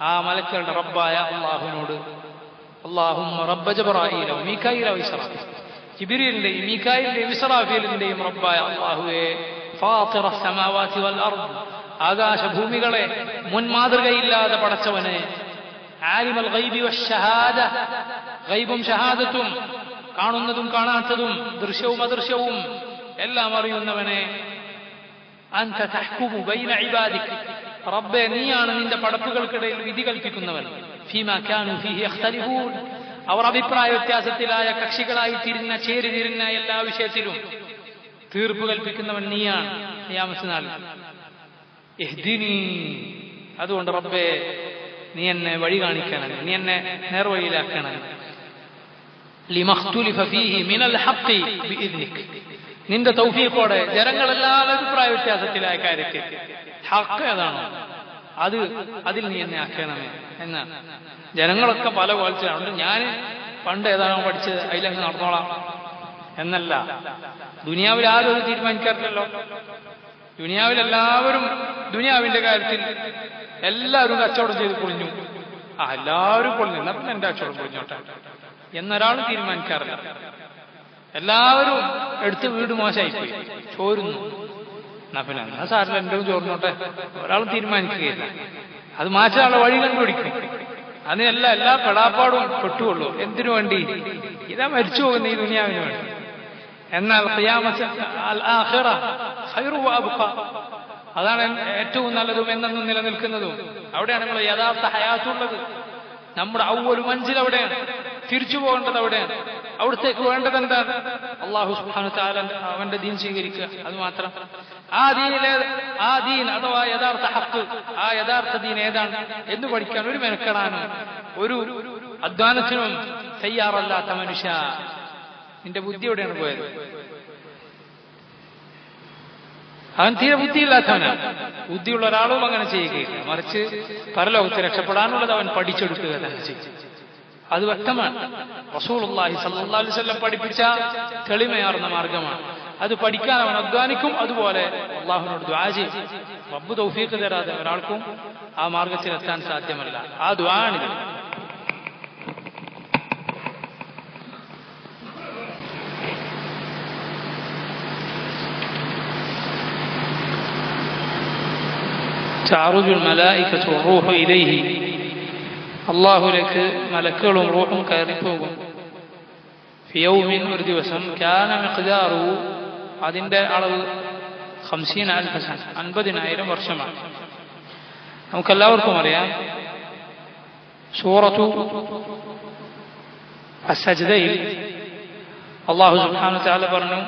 ആ മലക്കുകളുടെ റബ്ബായ അള്ളാഹുവിനോട്. അല്ലാഹുമ്മ റബ്ബ ജിബ്രീല വ മീകായില വ ഇസ്റാഫീൽ. ജിബ്രീലിന്റെയും മീകായിലിന്റെയും ഇസ്റാഫീലിന്റെയും റബ്ബായ അള്ളാഹുവേ, ഫാത്തിറ സമാവാതി വൽ അർദ്, ആകാശഭൂമികളെ മുൻമാതൃകയില്ലാതെ പടച്ചവനെ, ആലിമൽ ഗൈബി വശഹാദ, ഗൈബും ഷഹാദത്തും, കാണുന്നതും കാണാത്തതും ദൃശ്യവും അദൃശ്യവും എല്ലാം അറിയുന്നവനെ, അൻത തഹ്കുമു ബൈന ഇബാദിക, റബ്ബേ നീയാണ് നിന്റെ പടപ്പുകൾക്കിടയിൽ വിധി കൽപ്പിക്കുന്നവൻ. ഫീമാ കാനൂ ഫീഹി യഖ്തലിഫൂൻ, അവർ അഭിപ്രായ വ്യത്യാസത്തിലായ കക്ഷികളായി ചേരിതിരിഞ്ഞ എല്ലാ വിഷയത്തിലും തീർപ്പ് കൽപ്പിക്കുന്നവൻ നീയാണ് ഖിയാമത്ത് നാളിൽ. ഇഹ്ദിനി, അതുകൊണ്ട് റബ്ബേ നീ എന്നെ വഴി കാണിക്കണം, നീ എന്നെ നേർവഴിയിലാക്കണം. ലിമഖ്തുലിഫ ഫീഹി മിനൽ ഹഖ് ബിഇദ്നിക, നിന്റെ തൗഫീഖോടെ ജനങ്ങളെല്ലാം അഭിപ്രായ വ്യത്യാസത്തിലായ കാര്യത്തിൽ ഹഖ് ഏതാണോ അതിൽ നീ എന്നെ ആക്കണമേ എന്നാണ്. ജനങ്ങളൊക്കെ പല കോലത്തിലാണ്. ഞാൻ പണ്ട് ഏതാണോ പഠിച്ചത് അതിലങ്ങ് നടന്നോളാം എന്നല്ല. ദുനിയാവിൽ ആരും അത് തീരുമാനിക്കാറില്ലല്ലോ. ദുനിയാവിലെല്ലാവരും ദുനിയാവിന്റെ കാര്യത്തിൽ എല്ലാവരും കച്ചവടം ചെയ്ത് പൊളിഞ്ഞു. എല്ലാവരും പൊളിഞ്ഞു, എന്നാ പിന്നെ എന്റെ കച്ചവടം പൊളിഞ്ഞോട്ടെ എന്നൊരാളും തീരുമാനിക്കാറില്ല. എല്ലാവരും എടുത്ത് വീട് മോശമായിപ്പോയി, ചോരുന്നു, എന്നാ പിന്നെ എന്നാ സാറിന് എന്റെ ചോർന്നോട്ടെ ഒരാളും തീരുമാനിക്കുകയില്ല. അത് മാറ്റാനുള്ള വഴി കണ്ടുപിടിക്കും. അതിനെല്ലാം എല്ലാ പെടാപ്പാടും പെട്ടുകൊള്ളൂ. എന്തിനു വേണ്ടി? ഇതാ മരിച്ചു പോകുന്ന ഈ ദുനിയാവിന് വേണ്ടി. എന്നാൽ ഖിയാമത്ത് അൽ ആഖിറ ഖൈറു വ അബ്ഖ, അതാണ് ഏറ്റവും നല്ലതും എന്നെന്നും നിലനിൽക്കുന്നതും. അവിടെയാണ് നമ്മൾ യഥാർത്ഥ ഹയാത്തുള്ളത്. നമ്മുടെ അവ്വലു മൻസിൽ അവിടെയാണ്. തിരിച്ചു പോകേണ്ടത് അവിടെയാണ്. അവിടത്തേക്ക് വേണ്ടത് എന്താണ്? അല്ലാഹു സുബ്ഹാനഹു വ തആല അവന്റെ ദീൻ സ്വീകരിക്കുക, അത് മാത്രം. ആ ദീൻ അഥവാ യഥാർത്ഥ ഹഖ്, ആ യഥാർത്ഥ ദീൻ ഏതാണ് എന്ന് പഠിക്കാൻ ഒരു മെനക്കെടാനും ഒരു അധ്വാനത്തിനും തയ്യാറല്ലാത്ത മനുഷ്യ, നിന്റെ ബുദ്ധി എവിടെയാണ് പോയത്? അവൻ തീരെ ബുദ്ധിയില്ലാത്തവനാണ്. ബുദ്ധിയുള്ള ഒരാളും അങ്ങനെ ചെയ്യുകയില്ല. മറിച്ച് പരലോകത്ത് രക്ഷപ്പെടാനുള്ളത് അവൻ പഠിച്ചെടുക്കുക തന്നെ ചെയ്യും. അത് വ്യക്തമാണ്. റസൂലുള്ളാഹി സ്വല്ലല്ലാഹു അലൈഹി വസല്ലം പഠിപ്പിച്ച തെളിമയാർന്ന മാർഗമാണ്. അത് പഠിക്കാൻ അവൻ അധ്വാനിക്കും. അതുപോലെ അള്ളാഹുവിനോട് ദുആ ചെയ്യും. റബ്ബ് തൗഫീഖ് തരാതെ ഒരാൾക്കും ആ മാർഗത്തിലെത്താൻ സാധ്യമല്ല. ആ ദുആണിത്. تعرج الملائكة والروح إليه, അള്ളാഹുലേക്ക് മലക്കുകളും റൂഹും കയറിപ്പോകും. ഫിയൗമിൻ, ഒരു ദിവസം, കാന മിഖ്ദാറു, അതിന്റെ അളവ് 50,000 സന, 50,000 വർഷമാണ്. നമുക്കെല്ലാവർക്കും അറിയാം സൂറത്തു അസ്സജ്ദയിൽ അള്ളാഹു സുബ്ഹാനഹു വ തആല പറഞ്ഞു,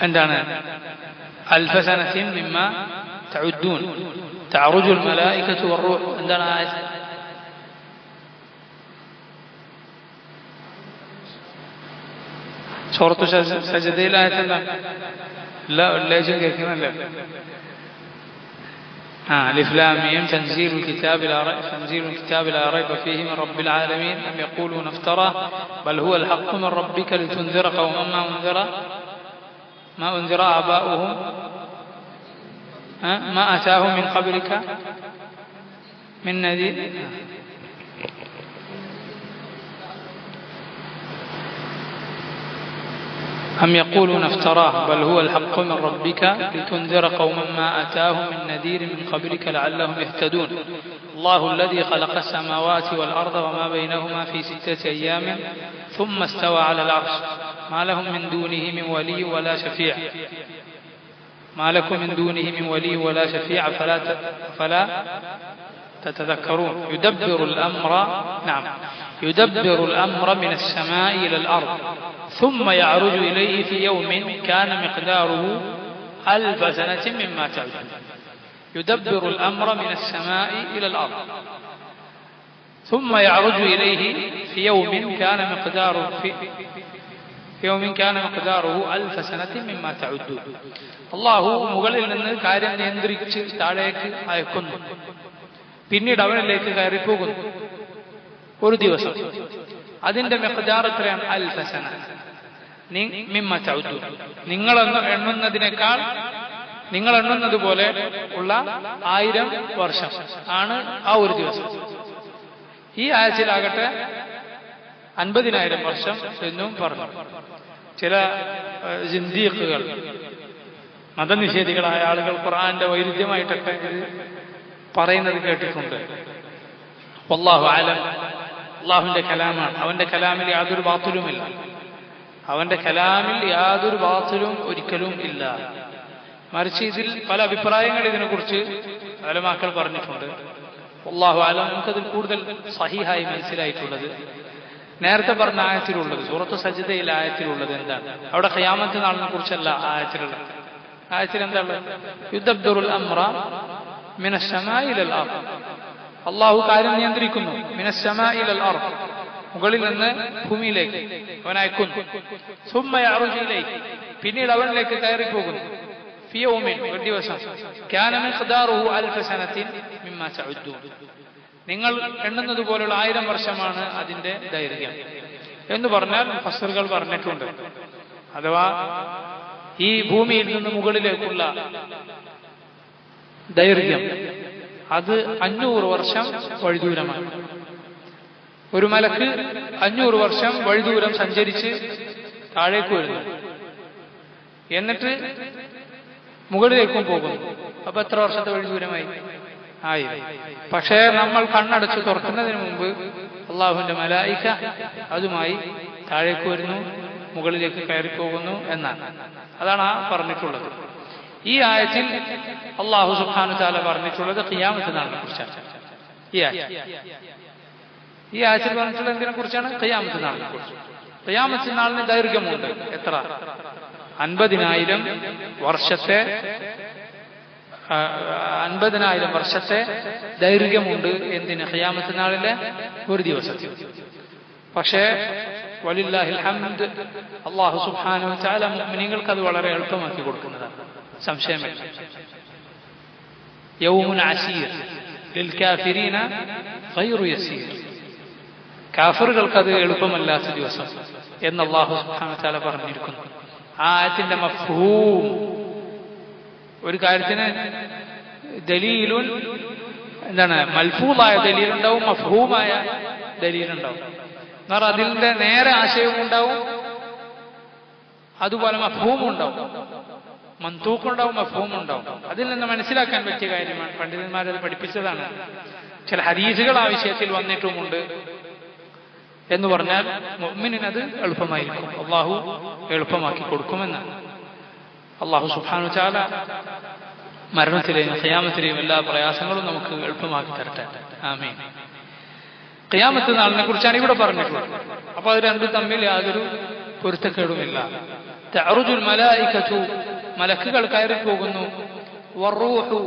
എന്താണ്? അൽഫ സനത്തിൻ മിമ്മ തഉദ്ദൂൻ തഅറുജുൽ മലായികതു വറൂഹ്. എന്താണ് ആയത്ത്? സൂറത്തു സജ്ദയിലെ ആയത്ത് എന്താണ്? എല്ലാ ഉള്ളേജും കേൾക്കുന്നില്ല. ألف لام ميم تنزيل الكتاب لا ريب فيه من رب العالمين أم يقولون افتراه بل هو الحق من ربك لتنذر قوما ما أنذر آباؤهم ما أتاهم من قبلك من نذير أم يقولون افتراه بل هو الحق من ربك لتنذر قوما ما أتاهم من نذير من قبلك لعلهم يهتدون الله الذي خلق السماوات والأرض وما بينهما في 6 أيام ثم استوى على العرش ما لهم من دونه من ولي ولا شفيع ما لكم من دونه من ولي ولا شفيع فلا تتذكرون يدبر الأمر نعم يدبر الأمر من السماء إلى الأرض ثم يعرج إليه في يوم كان مقداره 1000 سنة مما تعدون يدبر الأمر من السماء إلى الأرض ثم يعرج إليه في يوم كان مقداره 1000 سنة مما تعدون അള്ളാഹു മുകളിൽ നിന്ന് കാര്യം നിയന്ത്രിച്ച് താഴേക്ക് അയക്കുന്നു, പിന്നീട് അവനിലേക്ക് കയറിപ്പോകുന്നു ഒരു ദിവസം. അതിന്റെ മിഖ്ദാർ എത്രയാണ്? 1000 സന മിമ്മ തഉദ്ദൂൻ. നിങ്ങൾ എണ്ണുന്നതിനേക്കാൾ നിങ്ങൾ എണ്ണുന്നത് പോലെ ഉള്ള 1000 വർഷം ആണ് ആ ഒരു ദിവസം. ഈ ആയത്തിലാകട്ടെ 50,000 വർഷം എന്നും പറഞ്ഞു. ചില സിന്ദീഖുകൾ, മതനിഷേധികളായ ആളുകൾ ഖുർആന്റെ വൈരുദ്ധ്യമായിട്ടൊക്കെ ഇത് പറയുന്നത് കേട്ടിട്ടുണ്ട്. വല്ലാഹു അലം, അള്ളാഹുവിന്റെ കലാമാണ്. അവന്റെ കലാമിൽ യാതൊരു ബാത്തിലുമില്ല. അവന്റെ കലാമിൽ യാതൊരു ബാത്തിലും ഒരിക്കലും ഇല്ല. മറിച്ച് ഇതിൽ പല അഭിപ്രായങ്ങൾ ഇതിനെക്കുറിച്ച് ഉലമാക്കൾ പറഞ്ഞിട്ടുണ്ട്. വല്ലാഹു അലം. നമുക്കതിൽ കൂടുതൽ സഹീഹായി മനസ്സിലായിട്ടുള്ളത് നേരത്തെ പറഞ്ഞ ആയത്തിലുള്ളത്, സൂറത്ത് സജ്ദയിലെ ആയത്തിലുള്ളത് എന്താണ്? അവിടെ ഖിയാമത്ത് നാളിനെ കുറിച്ചല്ല ആയത്തിലുള്ളത്. ആയത്തിൽ എന്താ ഉള്ളത്? യുദബ്ബിറുൽ അംറ മിനസ് സമാഇ ഇലൽ അർദ്. അല്ലാഹു കാര്യം നിയന്ത്രിക്കുന്നു. മിനസ് സമാഇ ഇലൽ അർദ്, മുകളിൽ നിന്ന് ഭൂമിയിലേക്ക് അവൻ അയക്കുന്നു. സുമ്മ യഅറുജു ഇലൈഹി, പിന്നീട് അവനിലേക്ക് കയറിപ്പോകുന്നു. ഫി യൗമിൻ, ഒരു ദിവസം. കാന മിഖ്ദാറുഹു 1000 സനത്തിൻ മിമ്മാ തഉദ്ദൂൻ. നിങ്ങൾ എണ്ണുന്നത് പോലുള്ള 1000 വർഷമാണ് അതിന്റെ ദൈർഘ്യം എന്ന് പറഞ്ഞാൽ മുഫസ്സിറുകൾ പറഞ്ഞിട്ടുണ്ട്. അഥവാ ഈ ഭൂമിയിൽ നിന്ന് മുകളിലേക്കുള്ള ദൈർഘ്യം അത് 500 വർഷം വഴിദൂരമാണ്. ഒരു മലക്ക് 500 വർഷം വഴിദൂരം സഞ്ചരിച്ച് താഴേക്ക് വരുന്നു, എന്നിട്ട് മുകളിലേക്കും പോകുന്നു. അപ്പൊ എത്ര വർഷത്തെ വഴിദൂരമായി? 1000. പക്ഷേ നമ്മൾ കണ്ണടച്ച് തുറക്കുന്നതിന് മുമ്പ് അള്ളാഹുവിന്റെ മലായിക അതുമായി താഴേക്ക് വരുന്നു, മുകളിലേക്ക് കയറിപ്പോകുന്നു എന്നാണ്. അതാണ് ആ പറഞ്ഞിട്ടുള്ളത്. ഈ ആയത്തിൽ അള്ളാഹു സുബ്ഹാനഹു വ തആല പറഞ്ഞിട്ടുള്ളത് ഖിയാമത്ത് നാളിനെ കുറിച്ചാണ്. ഈ ആയത്തിൽ പറഞ്ഞിട്ടുള്ളത് എന്തിനെ കുറിച്ചാണ്? ഖിയാമത്ത് നാളിനെ കുറിച്ച്. ഖിയാമത്ത് നാളിന് ദൈർഘ്യമുണ്ട്. എത്ര? 50,000 വർഷത്തെ 50,000 വർഷത്തെ ദൈർഘ്യമുണ്ട്. എന്തിന്? ഖിയാമത്ത് നാളിലെ ഒരു ദിവസത്തിൽ. പക്ഷേ വലില്ലാഹിൽ ഹംദ്, അല്ലാഹു സുബ്ഹാനഹു വ തആല മുഅ്മിനീങ്ങൾക്ക് അത് വളരെ എളുപ്പമാക്കി കൊടുക്കുന്നതാണ്. സംശയമില്ല. യൗമുൻ അസീർ ലിൽ കാഫിരീന ഗൈറു യസീർ. കാഫിറുകൾക്ക് അത് എളുപ്പമല്ലാത്ത ദിവസം എന്ന് അല്ലാഹു സുബ്ഹാനഹു വ തആല പറഞ്ഞിരിക്കുന്നു. ആ ആയത്തിന്റെ മഫ്ഹൂം, ഒരു കാര്യത്തിന് ദലീലുൻ എന്താണ്? മൽഫൂളായ ദലീലുണ്ടാവും, മഫ്ഹൂമായ ദലീലുണ്ടാവും. എന്നാൽ അതിന്റെ നേരെ ആശയവും ഉണ്ടാവും, അതുപോലെ മഫ്ഹൂമും ഉണ്ടാവും. മന്തൂഖുണ്ടാവും, മഫ്ഹൂമുണ്ടാവും. അതിൽ നിന്ന് മനസ്സിലാക്കാൻ പറ്റിയ കാര്യമാണ്. പണ്ഡിതന്മാരത് പഠിപ്പിച്ചതാണ്. ചില ഹദീസുകൾ ആ വിഷയത്തിൽ വന്നിട്ടുമുണ്ട്. എന്ന് പറഞ്ഞാൽ മുഅ്മിനിനത് എളുപ്പമായിരിക്കും, അള്ളാഹു എളുപ്പമാക്കി കൊടുക്കുമെന്നാണ്. അള്ളാഹു സുബ്ഹാനഹു വ തആല മരണത്തിലെയും ഖിയാമത്തിലെയും എല്ലാ പ്രയാസങ്ങളും നമുക്ക് എളുപ്പമാക്കി തരട്ടെ. ആമീൻ. ഖിയാമത്ത് നാളിനെ കുറിച്ചാണ് ഇവിടെ പറഞ്ഞിട്ടുള്ളത്. അപ്പൊ അത് രണ്ടും തമ്മിൽ യാതൊരു പൊരുത്തക്കേടുമില്ല. തഅറുജുൽ മലായികതു, മലക്കുകൾ കയറിപ്പോകുന്നു. വറൂഹു,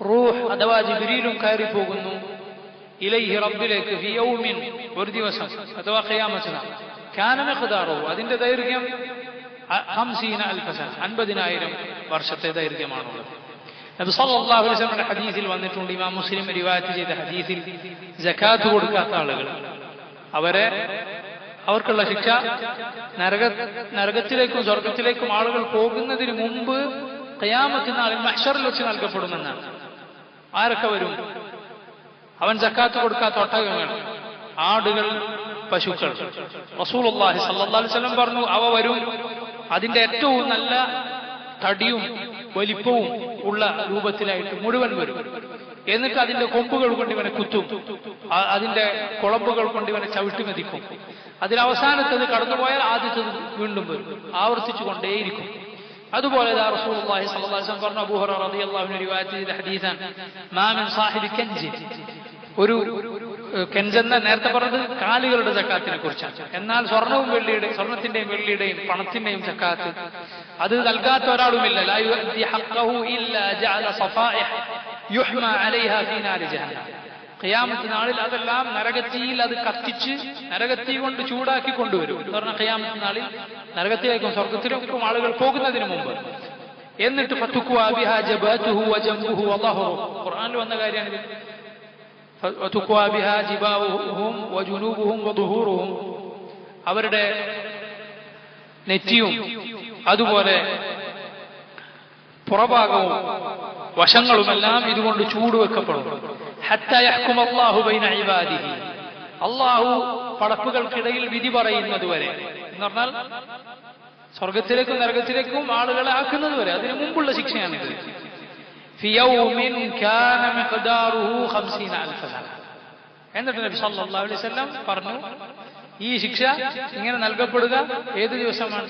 റൂഹ് അഥവാ ജിബ്രീലും കയറിപ്പോകുന്നു. ഇലൈഹി, റബ്ബിലേക്ക്. ഫി യൗമിൻ, ഒരു ദിവസം, അഥവാ ഖിയാമത്ത് നാൾ. കാന മിഖ്ദാറുഹു, അതിന്റെ ദൈർഘ്യം 50,000 സന, 50,000 വർഷത്തെ ദൈർഘ്യമാണുള്ളത്. നബി സല്ലല്ലാഹു അലൈഹി വസല്ലമയുടെ ഹദീസിൽ വന്നിട്ടുണ്ട്, ഇമാം മുസ്ലിം റിവായത്ത് ചെയ്ത ഹദീസിൽ, സകാത്ത് കൊടുക്കാത്ത ആളുകൾ അവർക്കുള്ള ശിക്ഷ നരകത്തിലേക്കും സ്വർഗത്തിലേക്കും ആളുകൾ പോകുന്നതിന് മുമ്പ് ഖിയാമത്ത് നാളിൽ മഹ്ശറിൽ വെച്ച് നൽകപ്പെടുമെന്നാണ്. ആരൊക്കെ വരും? അവൻ സക്കാത്ത് കൊടുക്കാത്ത ഒട്ടകങ്ങൾ, ആടുകൾ, പശുക്കൾ. റസൂലുള്ളാഹി സ്വല്ലല്ലാഹു അലൈഹി വസല്ലം പറഞ്ഞു, അവ വരും അതിന്റെ ഏറ്റവും നല്ല തടിയും വലിപ്പവും ഉള്ള രൂപത്തിലായിട്ട് മുഴുവൻ വരും. എന്നിട്ട് അതിന്റെ കൊമ്പുകൾ കൊണ്ട് ഇവനെ കുത്തും, അതിന്റെ കുളമ്പുകൾ കൊണ്ട് ഇവനെ ചവിട്ടി മെതിക്കും. അതിലവസാനത്തത് കടന്നുപോയാൽ ആദ്യത്തത് വീണ്ടും വരും, ആവർത്തിച്ചു കൊണ്ടേയിരിക്കും. അതുപോലെ റസൂലുള്ളാഹി സ്വല്ലല്ലാഹു അലൈഹി വസല്ലം പറഞ്ഞു, അബൂ ഹുറൈറ റളിയല്ലാഹു അൻഹു റിവായത്ത് ചെയ്ത ഹദീസാണ്, മാ മിൻ സാഹിബി കൻജ്, ഒരു കെൻജെന്ന നേരത്തെ പറഞ്ഞത് കാലുകളുടെ സക്കാത്തിനെ കുറിച്ചാണ്. എന്നാൽ സ്വർണത്തിന്റെയും വെള്ളിയുടെയും പണത്തിന്റെയും സക്കാത്ത് അത് നൽകാത്ത ഒരാളുമില്ല. ലാ യുഅദ്ദി ഹഖ്ഖഹു ഇല്ലാ ജഅല സഫായിഹ് യുഹ്മാ അലൈഹാ ഫീ നാരി ജഹന്നം. ഖിയാമത്ത് നാളിൽ അതെല്ലാം നരകത്തിയിൽ അത് കത്തിച്ച് നരകത്തി കൊണ്ട് ചൂടാക്കി കൊണ്ടുവരും എന്ന് പറഞ്ഞാൽ ഖിയാമത്ത് നാളിൽ നരകത്തിലേക്കും സ്വർഗത്തിലേക്കും ആളുകൾ പോകുന്നതിന് മുമ്പ്. എന്നിട്ട് ഫതുഖ്വാ ബിഹാ ജബാതുഹു വജംബുഹു വളഹുഹു, ഖുർആനിൽ വന്ന കാര്യമാണ്. ഫതുഖ്വാ ബിഹാ ജിബാഹുഹും വജുനൂബുഹും വദുഹൂറുഹും, അവരുടെ നെറ്റിയും അതുപോലെ പുറഭാഗവും വശങ്ങളുമെല്ലാം ഇതുകൊണ്ട് ചൂടുവെക്കപ്പെടും. ഹത്താ യഹ്കുമ അല്ലാഹു ബൈന ഇബാദിഹി, അല്ലാഹു പടപ്പുകൾക്കിടയിൽ വിധി പറയുന്നതുവരെ എന്ന് പറഞ്ഞാൽ സ്വർഗത്തിലേക്കും നരകത്തിലേക്കും ആളുകളെ ആക്കുന്നതുവരെ, അതിനു മുമ്പുള്ള ശിക്ഷയാണിത്. ഫി യൗമിൻ കാന മിഖ്ദാറുഹു 50000 സന. എന്നിട്ട് നബി സല്ലല്ലാഹു അലൈഹി വസല്ലം പറഞ്ഞു, ഈ ശിക്ഷ ഇങ്ങനെ നൽകപ്പെടുക ഏത് ദിവസമാണ്?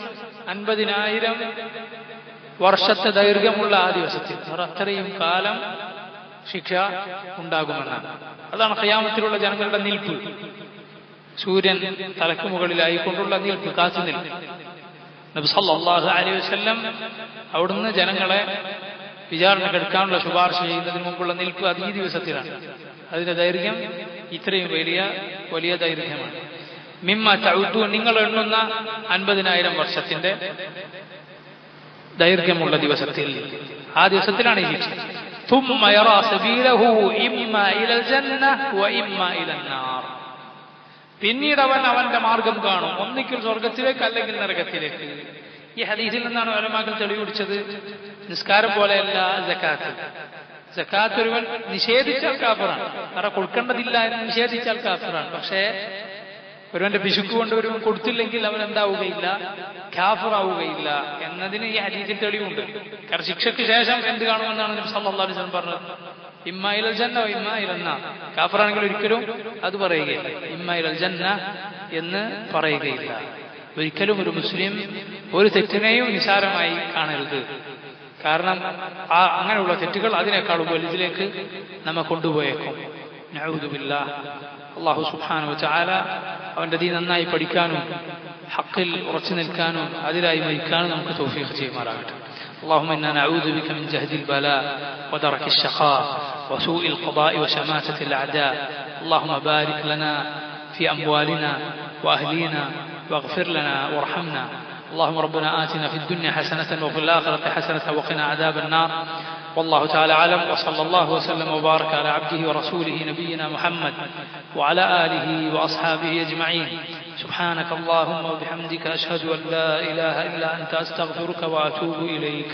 50000 വർഷത്തെ ദൈർഘ്യമുള്ള ആ ദിവസത്തിൽ. അത്രയും കാലം ശിക്ഷ ഉണ്ടാകുമെന്നാണ്. അതാണ് ഖിയാമത്തിലുള്ള ജനങ്ങളുടെ നിൽപ്പ്. സൂര്യൻ തലക്ക് മുകളിലായി കൊണ്ടുള്ള നിൽപ്പ്, കാത്തു നിൽപ്പ്. നബി സല്ലല്ലാഹു അലൈഹി വസല്ലം അവിടുന്ന് ജനങ്ങളെ വിചാരണ എടുക്കാനുള്ള ശുപാർശ ചെയ്യുന്നതിന് മുമ്പുള്ള നിൽപ്പ് അത് ഈ ദിവസത്തിലാണ്. അതിന്റെ ദൈർഘ്യം ഇത്രയും വലിയ ദൈർഘ്യമാണ്. മിമ്മ തഉദ്ദു, നിങ്ങൾ എണ്ണുന്ന 50000 വർഷത്തിന്റെ ദൈർഘ്യമുള്ള ദിവസത്തിൽ, ആ ദിവസത്തിലാണ് ഈ ശിക്ഷ. ثم يرى سبيله إما إلى الجنة وإما إلى النار. പിന്നീട് അവന്റെ മാർഗം കാണും, ഒന്നിക്കൽ സ്വർഗത്തിലേക്ക് അല്ലെങ്കിൽ നരകത്തിലേക്ക്. ഈ ഹദീസിൽ നിന്നാണ് ഉലമാക്കൾ തെളിവുപിടിച്ചത് നിസ്കാരം പോലെയല്ല സക്കാത്ത്. സക്കാത്ത് ഒരുവൻ നിഷേധിച്ചാൽ കാഫിറാണ്, കാരണം കൊടുക്കേണ്ടതില്ല എന്ന് നിഷേധിച്ചാൽ കാഫിറാണ്. പക്ഷേ ഒരുവന്റെ പിശുക്ക് കൊണ്ട് ഒരുവൻ കൊടുത്തില്ലെങ്കിൽ അവൻ എന്താവുകയില്ല, കാഫിറാവുകയില്ല എന്നതിന് ഈ ഹദീസിൽ തെളിവുണ്ട്. കാരണം ശിക്ഷയ്ക്ക് ശേഷം എന്ത് കാണുമെന്നാണ് നബി സല്ലല്ലാഹു അലൈഹി വസല്ലം പറഞ്ഞത്, ഇമ്മാ ഇലൽ ജന്ന വ ഇമ്മാ ഇലൻ നാർ. കാഫിറാണെങ്കിൽ ഒരിക്കലും അത് പറയുകയില്ല, ഇമ്മാ ഇലൽ ജന്ന എന്ന് പറയുകയില്ല. ഒരിക്കലും ഒരു മുസ്ലിം ഒരു തെറ്റിനെയും നിസാരമായി കാണരുത്. കാരണം അങ്ങനെയുള്ള തെറ്റുകൾ അതിനേക്കാളും വലുതിലേക്ക് നമ്മെ കൊണ്ടുപോയേക്കും. നഊദു ബില്ലാഹ്. അല്ലാഹു സുബ്ഹാനഹു വ തആല അവന്റെ ദീൻ നന്നായി പഠിക്കാനും ഹഖിൽ ഉറച്ചു നിൽക്കാനും അതിലായി മരിക്കാനും നമുക്ക് തൗഫീഖ് ചെയ്യുമാറാകട്ടെ. اللهم إنا نعوذ بك من جهد البلاء ودرك الشقاء وسوء القضاء وشماتة الأعداء. اللهم بارك لنا في أموالنا وأهلينا واغفر لنا وارحمنا. اللهم ربنا آتنا في الدنيا حسنة وفي الآخرة حسنة وقنا عذاب النار. والله تعالى أعلم، وصلى الله وسلم وبارك على عبده ورسوله نبينا محمد وعلى آله وأصحابه أجمعين. سبحانك اللهم وبحمدك أشهد أن لا إله إلا أنت أستغفرك وأتوب إليك.